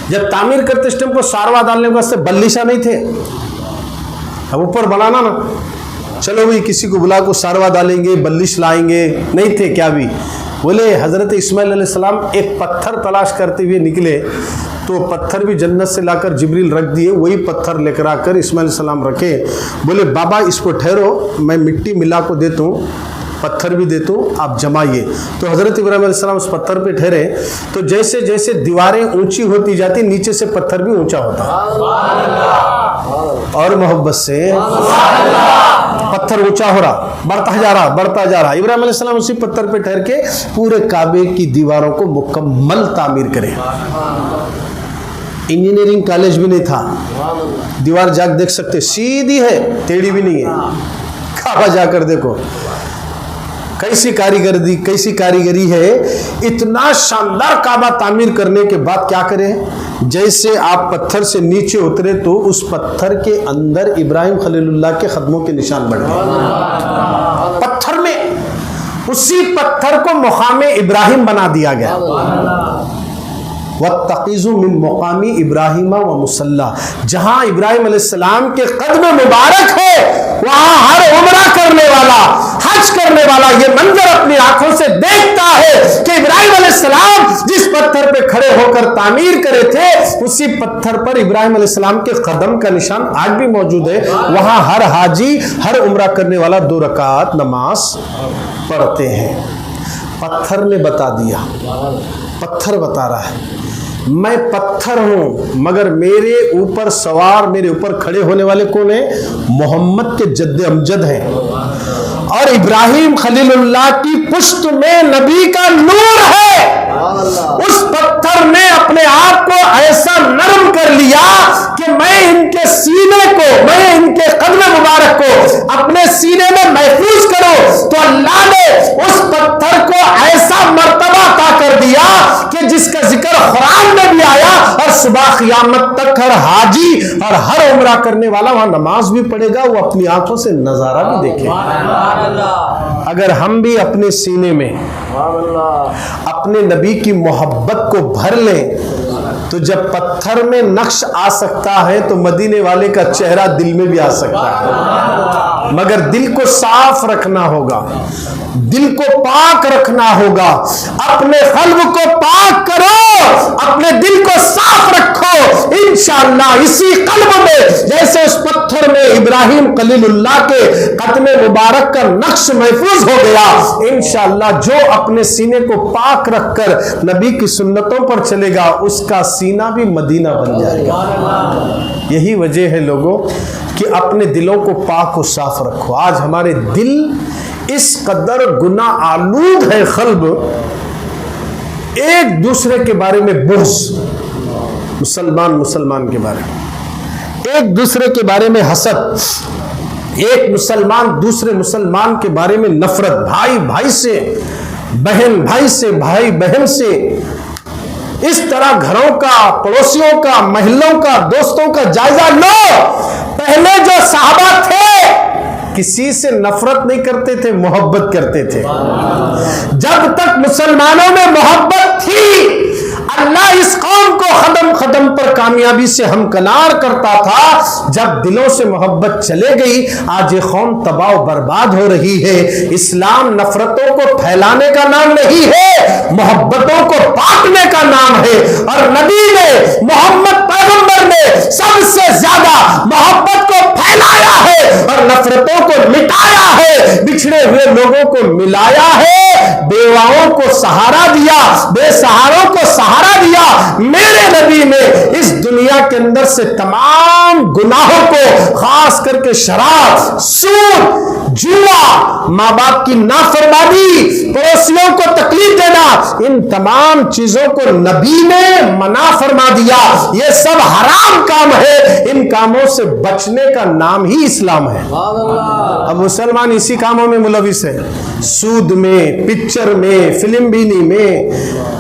جب تعمیر کرتے اس ٹائم کو ساروا ڈالنے کے واسطے بلیشا نہیں تھے. اب اوپر بنانا نا, چلو بھائی کسی کو بلا کو ساروا ڈالیں گے, بلش لائیں گے, نہیں تھے. کیا بھی بولے, حضرت اسماعیل علیہ السلام ایک پتھر تلاش کرتے ہوئے نکلے, تو پتھر بھی جنت سے لا کر جبریل رکھ دیے. وہی پتھر لے کر آ کر اسماعیل علیہ السلام رکھے. بولے بابا اس کو ٹھہرو, میں مٹی ملا کو دیتا ہوں, پتھر بھی دیتا ہوں, آپ جمائیے. تو حضرت ابراہیم علیہ السلام اس پتھر پہ ٹھہرے, تو جیسے جیسے دیواریں اونچی ہوتی جاتی, نیچے سے پتھر بھی اونچا ہوتا. اور محبت سے پتھر اونچا ہو رہا, بڑھتا جا رہا, بڑھتا جا رہا. ابراہیم علیہ السلام اسی پتھر پہ ٹھہر کے پورے کعبے کی دیواروں کو مکمل تعمیر کرے. انجینئرنگ کالج بھی نہیں تھا, دیوار جا کے دیکھ سکتے, سیدھی ہے, ٹیڑھی بھی نہیں ہے. کعبہ جا کر دیکھو کیسی کاریگری ہے. اتنا شاندار کعبہ تعمیر کرنے کے بعد کیا کرے, جیسے آپ پتھر سے نیچے اترے تو اس پتھر کے اندر ابراہیم خلیل اللہ کے قدموں کے نشان بڑھ گئے. پتھر میں, اسی پتھر کو مقام ابراہیم بنا دیا گیا. وَاتَّخِذُوا مِن مُقَامِ ابراہیم وَمُصَلَّى. جہاں ابراہیم علیہ السلام کے قدم مبارک ہے, وہاں ہر عمرہ کرنے والا, حج کرنے والا یہ منظر اپنی آنکھوں سے دیکھتا ہے کہ ابراہیم علیہ السلام جس پتھر پہ کھڑے ہو کر تعمیر کرے تھے, اسی پتھر پر ابراہیم علیہ السلام کے قدم کا نشان آج بھی موجود ہے. وہاں ہر حاجی, ہر عمرہ کرنے والا 2 رکعت نماز پڑھتے ہیں. پتھر نے بتا دیا, پتھر بتا رہا ہے میں پتھر ہوں, مگر میرے اوپر سوار, میرے اوپر کھڑے ہونے والے کون ہیں؟ محمد کے جد امجد ہیں. اور ابراہیم خلیل اللہ کی پشت میں نبی کا نور ہے. اس پتھر نے اپنے آپ کو ایسا نرم کر لیا کہ میں ان کے سینے کو, میں ان کے قدم مبارک کو اپنے سینے میں محفوظ کروں. تو اللہ نے تا قیامت تک ہر حاجی اور ہر عمرہ کرنے والا وہاں نماز بھی پڑھے گا، وہ اپنی آنکھوں سے نظارہ بھی دیکھے گا۔ اگر ہم بھی اپنے سینے میں اپنے نبی کی محبت کو بھر لیں تو جب پتھر میں نقش آ سکتا ہے تو مدینے والے کا چہرہ دل میں بھی آ سکتا ہے، مگر دل کو صاف رکھنا ہوگا، دل کو پاک رکھنا ہوگا، اپنے قلب کو پاک کرو، اپنے دل کو صاف رکھو، انشاءاللہ اسی قلب میں جیسے اس پتھر میں ابراہیم خلیل اللہ کے قدم مبارک کا نقش محفوظ ہو گیا، انشاءاللہ جو اپنے سینے کو پاک رکھ کر نبی کی سنتوں پر چلے گا اس کا سینہ بھی مدینہ بن جائے گا۔ یہی وجہ ہے لوگوں کہ اپنے دلوں کو پاک و صاف رکھو۔ آج ہمارے دل اس قدر گناہ آلود ہے، قلب ایک دوسرے کے بارے میں بغض، مسلمان کے بارے میں ایک دوسرے کے بارے میں حسد، ایک مسلمان دوسرے مسلمان کے بارے میں نفرت، بھائی بھائی سے، بہن بھائی سے، بھائی بہن سے، اس طرح گھروں کا، پڑوسیوں کا، محلوں کا، دوستوں کا جائزہ لو۔ پہلے جو صحابہ تھے کسی سے نفرت نہیں کرتے تھے، محبت کرتے تھے۔ جب تک مسلمانوں میں محبت تھی اللہ اس قوم کو قدم قدم پر کامیابی سے ہمکنار کرتا تھا۔ جب دلوں سے محبت چلے گئی آج یہ قوم تباہ و برباد ہو رہی ہے۔ اسلام نفرتوں کو پھیلانے کا نام نہیں ہے، محبتوں کو بانٹنے کا نام ہے، اور نبی نے، محمد پیغمبر نے سب سے زیادہ محبت کو پھیلایا ہے اور نفرتوں کو مٹایا ہے، بچھڑے ہوئے لوگوں کو ملایا ہے، بیواؤں کو سہارا دیا، بے سہاروں کو سہارا دیا۔ میرے نبی نے اس دنیا کے اندر سے تمام گناہوں کو، خاص کر کے شراب، سود، جوا، ماں باپ کی نافرمانی، پڑوسیوں کو تکلیف دینا، ان تمام چیزوں کو نبی نے منع فرما دیا۔ یہ سب حرام کام ہے، ان کاموں سے بچنے کا نام ہی اسلام ہے۔ اب مسلمان اسی کاموں میں ملوث ہے، سود میں، پکچر میں، فلم بینی میں،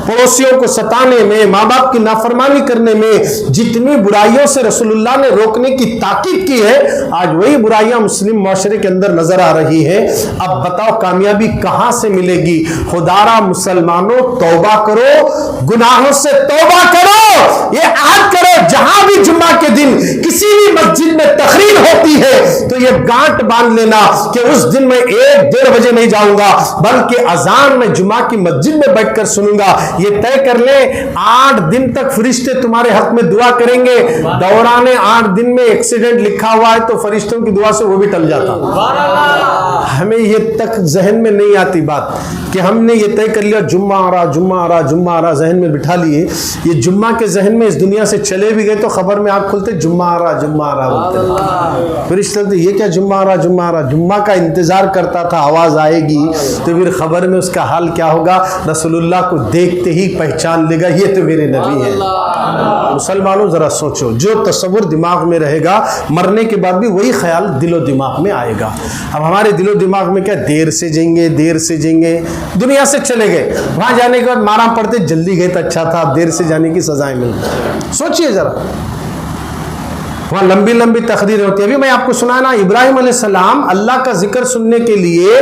پڑوسیوں کو ستانے میں، ماں باپ کی نافرمانی کرنے میں، جتنی برائیوں سے رسول اللہ نے روکنے کی تاکید کی ہے آج وہی برائیاں مسلم معاشرے کے اندر نظر آ رہی ہے۔ اب بتاؤ کامیابی کہاں سے ملے گی؟ خدارا مسلمانوں توبہ کرو، گناہوں سے توبہ کرو، یہ عہد کرو جہاں بھی جمعہ کے دن کسی بھی مسجد میں تقریر ہوتی ہے تو یہ گانٹ باندھ لینا کہ اس دن میں 1-1:30 بجے نہیں جاؤں گا بلکہ اذان میں جمعہ کی مسجد میں بیٹھ کر سنوں گا۔ یہ طے کر لیں 8 دن تک فرشتے تمہارے حق میں دعا کریں گے۔ دوران 8 دن میں ایکسیڈنٹ لکھا ہوا ہے تو فرشتوں کی دعا سے وہ بھی ٹل جاتا۔ ہمیں یہ تک ذہن میں نہیں آتی بات کہ ہم نے یہ طے کر لیا جمعہ آ رہا، جمعہ آ رہا، جمعہ آ رہا، ذہن میں بٹھا لیے۔ یہ جمعہ کے ذہن میں اس دنیا سے چلے بھی گئے تو خبر میں آنکھ کھلتے جمعہ آ رہا، جمعہ آ رہا بولتے، پھر اس طرح یہ کیا جمعہ آ رہا، جمعہ آ رہا، جمعہ کا انتظار کرتا تھا آواز آئے گی تو پھر خبر میں اس کا حال کیا ہوگا؟ رسول اللہ کو دیکھتے ہی پہچان لے گا یہ تو میرے نبی ہیں۔ مسلمانوں ذرا سوچو، جو تصور دماغ میں رہے گا مرنے کے بعد بھی وہی خیال دل و دماغ میں آئے گا۔ اب ہمارے دل و دماغ میں کیا دیر سے جائیں گے، دیر سے جائیں گے، دنیا سے چلے گئے، وہاں جانے کے بعد مارا پڑتے جلدی گئے تو اچھا تھا، دیر سے جانے کی سزائیں ملتی۔ سوچئے ذرا، وہاں لمبی لمبی تقریریں ہوتی ہیں۔ ابھی میں آپ کو سنا نا، ابراہیم علیہ السلام اللہ کا ذکر سننے کے لیے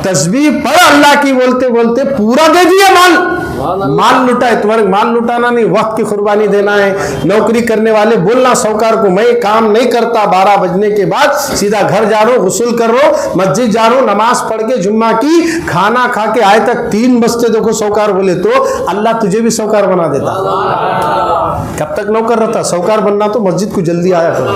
تسبیح پڑھ اللہ کی بولتے بولتے پورا دے دیا مال لٹا ہے۔ تمہارے مال لٹانا نہیں، وقت کی قربانی دینا ہے۔ نوکری کرنے والے بولنا سوکار کو میں کام نہیں کرتا، 12 بجنے کے بعد سیدھا گھر جا رہا ہوں، غسل کر رہا ہوں، مسجد جا رہا ہوں، نماز پڑھ کے جمعہ کی کھانا کھا کے آئے تک 3 بجتے دیکھو سوکار بولے تو اللہ تجھے بھی سوکار بنا دیتا۔ کب تک نوکر رہتا؟ سوکار بننا تو مسجد کو جلدی آیا کرو،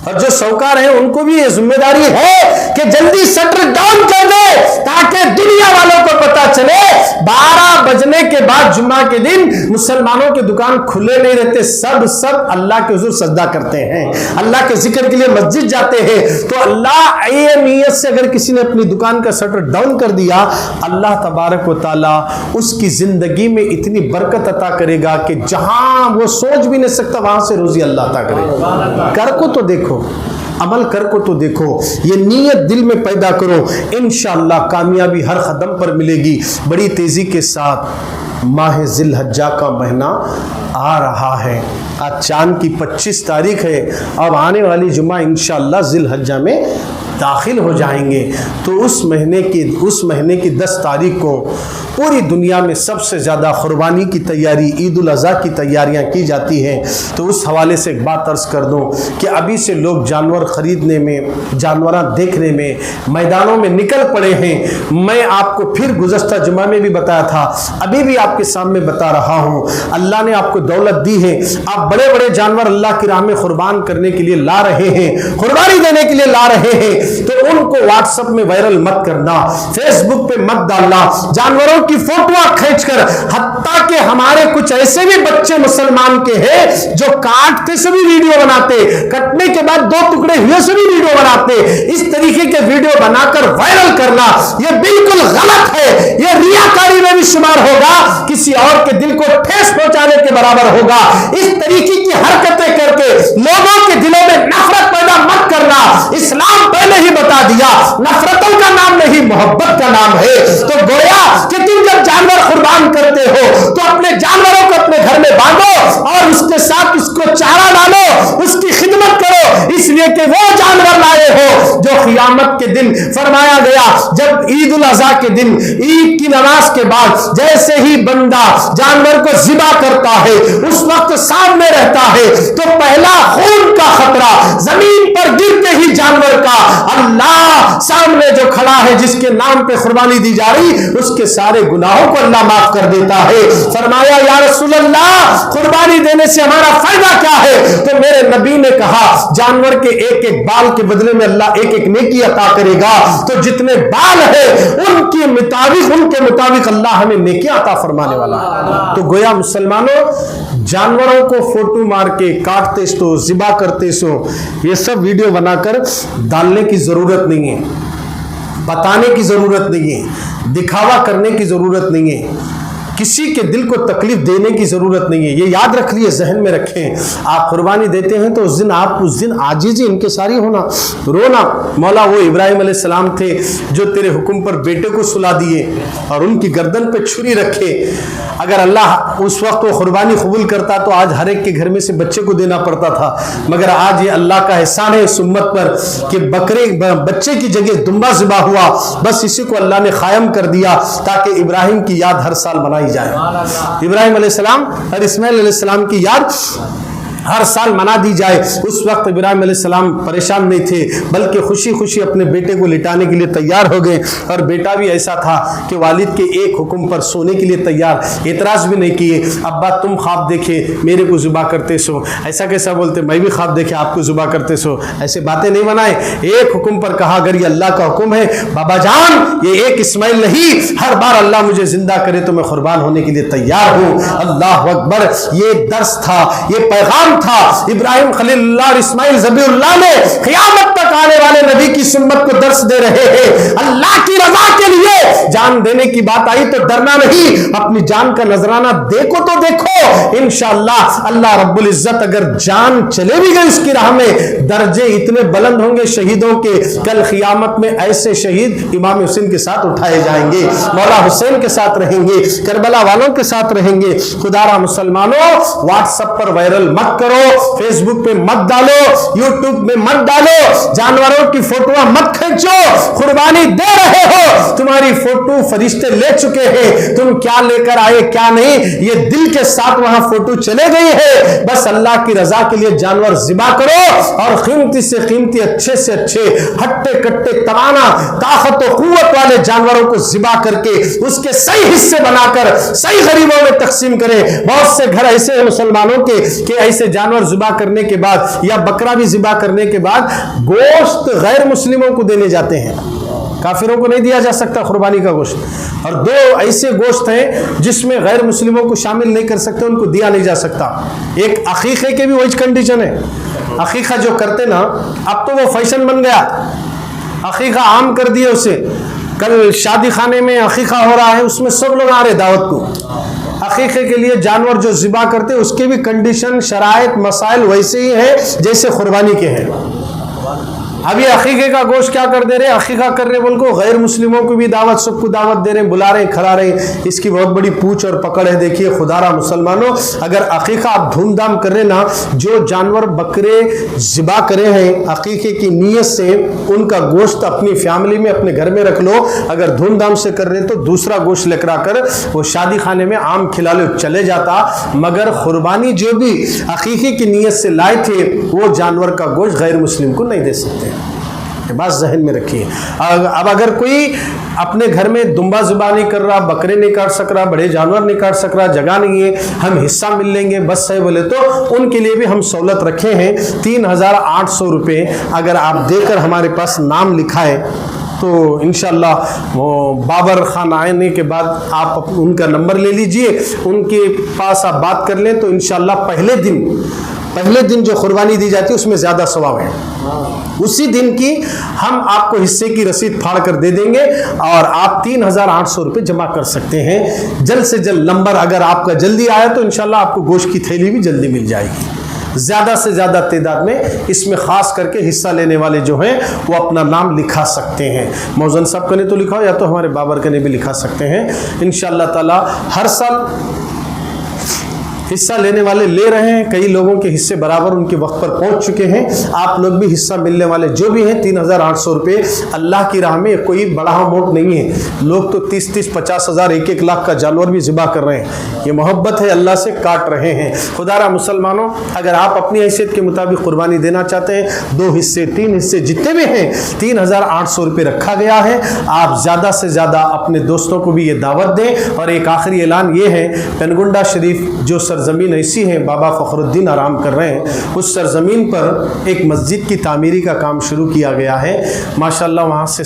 اور جو سوکار ہیں ان کو بھی یہ ذمہ داری ہے کہ جلدی شٹر ڈاؤن کر دے تاکہ دنیا والوں کو پتا چلے 12 بجنے کے بعد جمعہ کے دن مسلمانوں کے دکان کھلے نہیں رہتے، سب اللہ کے حضور سجدہ کرتے ہیں، اللہ کے ذکر کے لیے مسجد جاتے ہیں۔ تو اللہ یہ نیت سے اگر کسی نے اپنی دکان کا شٹر ڈاؤن کر دیا، اللہ تبارک و تعالی اس کی زندگی میں اتنی برکت عطا کرے گا کہ جہاں وہ سوچ بھی نہیں سکتا وہاں سے روزی اللہ عطا کرے گا۔ گھر کو تو دیکھو، عمل کر کو تو دیکھو، یہ نیت دل میں پیدا کرو، انشاءاللہ کامیابی ہر قدم پر ملے گی۔ بڑی تیزی کے ساتھ ماہ ذی الحجہ کا مہینہ آ رہا ہے، آج چاند کی 25 تاریخ ہے، اب آنے والی جمعہ انشاءاللہ ذی الحجہ میں داخل ہو جائیں گے۔ تو اس مہینے کی 10 تاریخ کو پوری دنیا میں سب سے زیادہ قربانی کی تیاری، عید الاضحیٰ کی تیاریاں کی جاتی ہیں۔ تو اس حوالے سے ایک بات عرض کر دوں کہ ابھی سے لوگ جانور خریدنے میں، جانوراں دیکھنے میں میدانوں میں نکل پڑے ہیں۔ میں آپ کو پھر گزشتہ جمعہ میں بھی بتایا تھا، ابھی بھی آپ کے سامنے بتا رہا ہوں، اللہ نے آپ کو دولت دی ہے، آپ بڑے بڑے جانور اللہ کی راہ میں قربان کرنے کے لیے لا رہے ہیں، قربانی دینے کے لیے لا رہے ہیں، تو ان کو واٹس ایپ میں وائرل مت کرنا، فیس بک پہ مت ڈالنا، جانوروں کی فوٹوਆਂ کھینچ کر، حتیٰ کہ ہمارے کچھ ایسے بھی بچے مسلمان کے ہیں جو کاٹتے سے بھی ویڈیو بناتے، کٹنے کے بعد 2 ٹکڑے ہوئے سے بھی ویڈیو بناتے، اس طریقے کے ویڈیو بنا کر وائرل کرنا یہ بالکل غلط ہے، یہ ریاکاری میں بھی شمار ہوگا، کسی اور کے دل کو ٹھیس پہنچانے کے برابر ہوگا۔ اس طریقے کی حرکتیں کر کے لوگوں کے دلوں میں نفرت پیدا مت کرنا، اسلام پہلے ہی بتا دیا نفرتوں کا نام نہیں محبت کا نام ہے۔ تو گویا کہ تم جب جانور قربان کرتے ہو تو اپنے جانوروں کو اپنے گھر میں باندھو اور اس کے ساتھ اس کو چارہ ڈالو، اس کی خدمت کرو، اس لیے کہ وہ جانور لائے ہو جو قیامت کے دن فرمایا گیا، جب عید الاضحیٰ کے دن عید کی نماز کے بعد جیسے ہی بندہ جانور کو ذبح کرتا ہے اس وقت سامنے رہتا ہے تو پہلا خون کا خطرہ زمین پر گرتے ہی جانور کا اللہ سامنے جو کھڑا ہے جس کے نام پہ قربانی دی جا رہی اس کے سارے گناہوں کو اللہ معاف کر دیتا ہے۔ فرمایا یا رسول اللہ قربانی دینے سے ہمارا فائدہ کیا ہے؟ تو میرے نبی نے کہا جانور کے ایک ایک بال کے بدلے میں اللہ ایک ایک نیکی عطا کرے گا، تو جتنے بال ہیں ان کے مطابق اللہ ہمیں نیکی عطا فرمانے والا ہے۔ تو گویا مسلمانوں جانوروں کو فوٹو مار کے کاٹتے سو، ذبح کرتے سو، یہ سب ویڈیو بنا کر ڈالنے کی ضرورت نہیں ہے، بتانے کی ضرورت نہیں ہے، دکھاوا کرنے کی ضرورت نہیں ہے، کسی کے دل کو تکلیف دینے کی ضرورت نہیں ہے۔ یہ یاد رکھ لیے، ذہن میں رکھیں، آپ قربانی دیتے ہیں تو اس دن عاجزی انکساری ہونا، رونا۔ مولا وہ ابراہیم علیہ السلام تھے جو تیرے حکم پر بیٹے کو سلا دیے اور ان کی گردن پہ چھری رکھے، اگر اللہ اس وقت وہ قربانی قبول کرتا تو آج ہر ایک کے گھر میں سے بچے کو دینا پڑتا تھا، مگر آج یہ اللہ کا احسان ہے اس امت پر کہ بچے کی جگہ دمبا ذبح ہوا، بس اسی کو اللہ نے قائم کر دیا تاکہ ابراہیم کی یاد ہر سال منائی جائے، ابراہیم علیہ السلام اور اسماعیل علیہ السلام کی یاد ہر سال منا دی جائے۔ اس وقت ابراہیم علیہ السلام پریشان نہیں تھے بلکہ خوشی خوشی اپنے بیٹے کو لٹانے کے لیے تیار ہو گئے، اور بیٹا بھی ایسا تھا کہ والد کے ایک حکم پر سونے کے لیے تیار، اعتراض بھی نہیں کیے۔ ابا تم خواب دیکھے میرے کو ذبح کرتے سو، ایسا کیسا بولتے، میں بھی خواب دیکھے آپ کو ذبح کرتے سو، ایسے باتیں نہیں بنائے، ایک حکم پر کہا اگر یہ اللہ کا حکم ہے بابا جان یہ ایک اسماعیل نہیں، ہر بار اللہ مجھے زندہ کرے تو میں قربان ہونے کے لیے تیار ہوں۔ اللہ اکبر، یہ درس تھا، یہ پیغام تھا۔ ابراہیم خلیل اللہ اور اسماعیل ذبیح اللہ نے قیامت تک آنے والے نبی کی سنت کو درس دے رہے ہیں۔ اللہ کی رضا کے لیے جان دینے کی بات آئی تو ڈرنا نہیں، اپنی جان کا نذرانہ دیکھو تو دیکھو، انشاءاللہ اللہ رب العزت اگر جان چلے بھی گئی اس کی راہ میں درجے اتنے بلند ہوں گے شہیدوں کے، کل قیامت میں ایسے شہید امام حسین کے ساتھ اٹھائے جائیں گے، مولا حسین کے ساتھ رہیں گے، کربلا والوں کے ساتھ رہیں گے۔ خدا را مسلمانوں واٹس ایپ پر وائرل مت کرو، فیس بک پہ مت ڈالو، یوٹیوب میں مت ڈالو، جانوروں کی فوٹوਆਂ مت کھینچو، قربانی دے رہے ہو، تمہاری فوٹو فرشتے لے چکے ہیں، تم کیا لے کر آئے کیا نہیں یہ دل کے ساتھ وہاں فوٹو چلے گئی ہے، بس اللہ کی رضا کے لیے جانور ذبح کرو اور قیمتی سے قیمتی اچھے سے اچھے ہٹے کٹے توانا طاقت و قوت والے جانوروں کو ذبح کر کے اس کے صحیح حصے بنا کر صحیح غریبوں میں تقسیم کریں۔ بہت سے گھر ایسے ہیں مسلمانوں کے کہ ایسے جانور ذبح کرنے کے بعد یا بکرا بھی ذبح کرنے کے بعد گوشت غیر مسلموں کو دینے جاتے ہیں، کافروں کو نہیں دیا جا سکتا قربانی کا گوشت، اور 2 ایسے گوشت ہیں جس میں غیر مسلموں کو شامل نہیں کر سکتے، ان کو دیا نہیں جا سکتا۔ ایک عقیقے کے بھی وہی کنڈیشن ہے، عقیقہ جو کرتے نا اب تو وہ فیشن بن گیا، عقیقہ عام کر دیا اسے، کل شادی خانے میں عقیقہ ہو رہا ہے اس میں سب لوگ آ رہے دعوت کو، عقیقے کے لیے جانور جو ذبح کرتے اس کے بھی کنڈیشن شرائط مسائل ویسے ہی ہیں جیسے قربانی کے ہیں۔ اب یہ عقیقے کا گوشت کیا کر دے رہے ہیں, عقیقہ کر رہے بول کو غیر مسلموں کو بھی دعوت, سب کو دعوت دے رہے ہیں, بلا رہے ہیں, کھلا رہے ہیں. اس کی بہت بڑی پوچھ اور پکڑ ہے. دیکھیے خدا را مسلمانوں, اگر عقیقہ آپ دھوم دھام کر رہے نا, جو جانور بکرے ذبح کرے ہیں عقیقے کی نیت سے, ان کا گوشت اپنی فیملی میں اپنے گھر میں رکھ لو. اگر دھوم دھام سے کر رہے تو دوسرا گوشت لے کر وہ شادی خانے میں عام کھلا لو, چلے جاتا. مگر قربانی جو بھی عقیقے کی نیت سے لائے تھے وہ جانور کا گوشت غیر مسلم کو نہیں دے سکتے. یہ بات ذہن میں رکھیے. اب اگر کوئی اپنے گھر میں دمبا ذبح نہیں کر رہا, بکرے نہیں کاٹ سک رہا, بڑے جانور نہیں کاٹ سک رہا, جگہ نہیں ہے, ہم حصہ مل لیں گے بس ہے بولے تو ان کے لیے بھی ہم سہولت رکھے ہیں. 3,800 روپے اگر آپ دے کر ہمارے پاس نام لکھائے تو انشاءاللہ وہ بابر خان آنے کے بعد آپ ان کا نمبر لے لیجئے, ان کے پاس آپ بات کر لیں تو انشاءاللہ پہلے دن جو قربانی دی جاتی ہے اس میں زیادہ ثواب ہے. اسی دن کی ہم آپ کو حصے کی رسید پھاڑ کر دے دیں گے اور آپ 3,800 روپے جمع کر سکتے ہیں. جلد سے جلد نمبر اگر آپ کا جلدی آیا تو انشاءاللہ آپ کو گوشت کی تھیلی بھی جلدی مل جائے گی. زیادہ سے زیادہ تعداد میں اس میں خاص کر کے حصہ لینے والے جو ہیں وہ اپنا نام لکھا سکتے ہیں. موزن صاحب کا نے تو لکھا ہو یا تو ہمارے بابر کا نے بھی لکھا سکتے ہیں. انشاءاللہ تعالی ہر سال حصہ لینے والے لے رہے ہیں. کئی لوگوں کے حصے برابر ان کے وقت پر پہنچ چکے ہیں. آپ لوگ بھی حصہ ملنے والے جو بھی ہیں 3,800 روپے اللہ کی راہ میں کوئی بڑا اماؤنٹ نہیں ہے. لوگ تو 30,000 50,000 1 لاکھ کا جانور بھی ذبح کر رہے ہیں. یہ محبت ہے, اللہ سے کاٹ رہے ہیں. خدا را مسلمانوں, اگر آپ اپنی حیثیت کے مطابق قربانی دینا چاہتے ہیں 2 حصے 3 حصے جتنے بھی ہیں 3,800 روپے رکھا گیا ہے. آپ زیادہ سے زیادہ اپنے دوستوں کو بھی یہ دعوت دیں. اور ایک آخری اعلان یہ ہے, پنگنڈا شریف جو سرزمین ایسی ہے بابا فخر الدین آرام کر رہے ہیں, اس سرزمین پر ایک مسجد کی تعمیری کا کام شروع کیا گیا ہے. ماشاءاللہ وہاں سے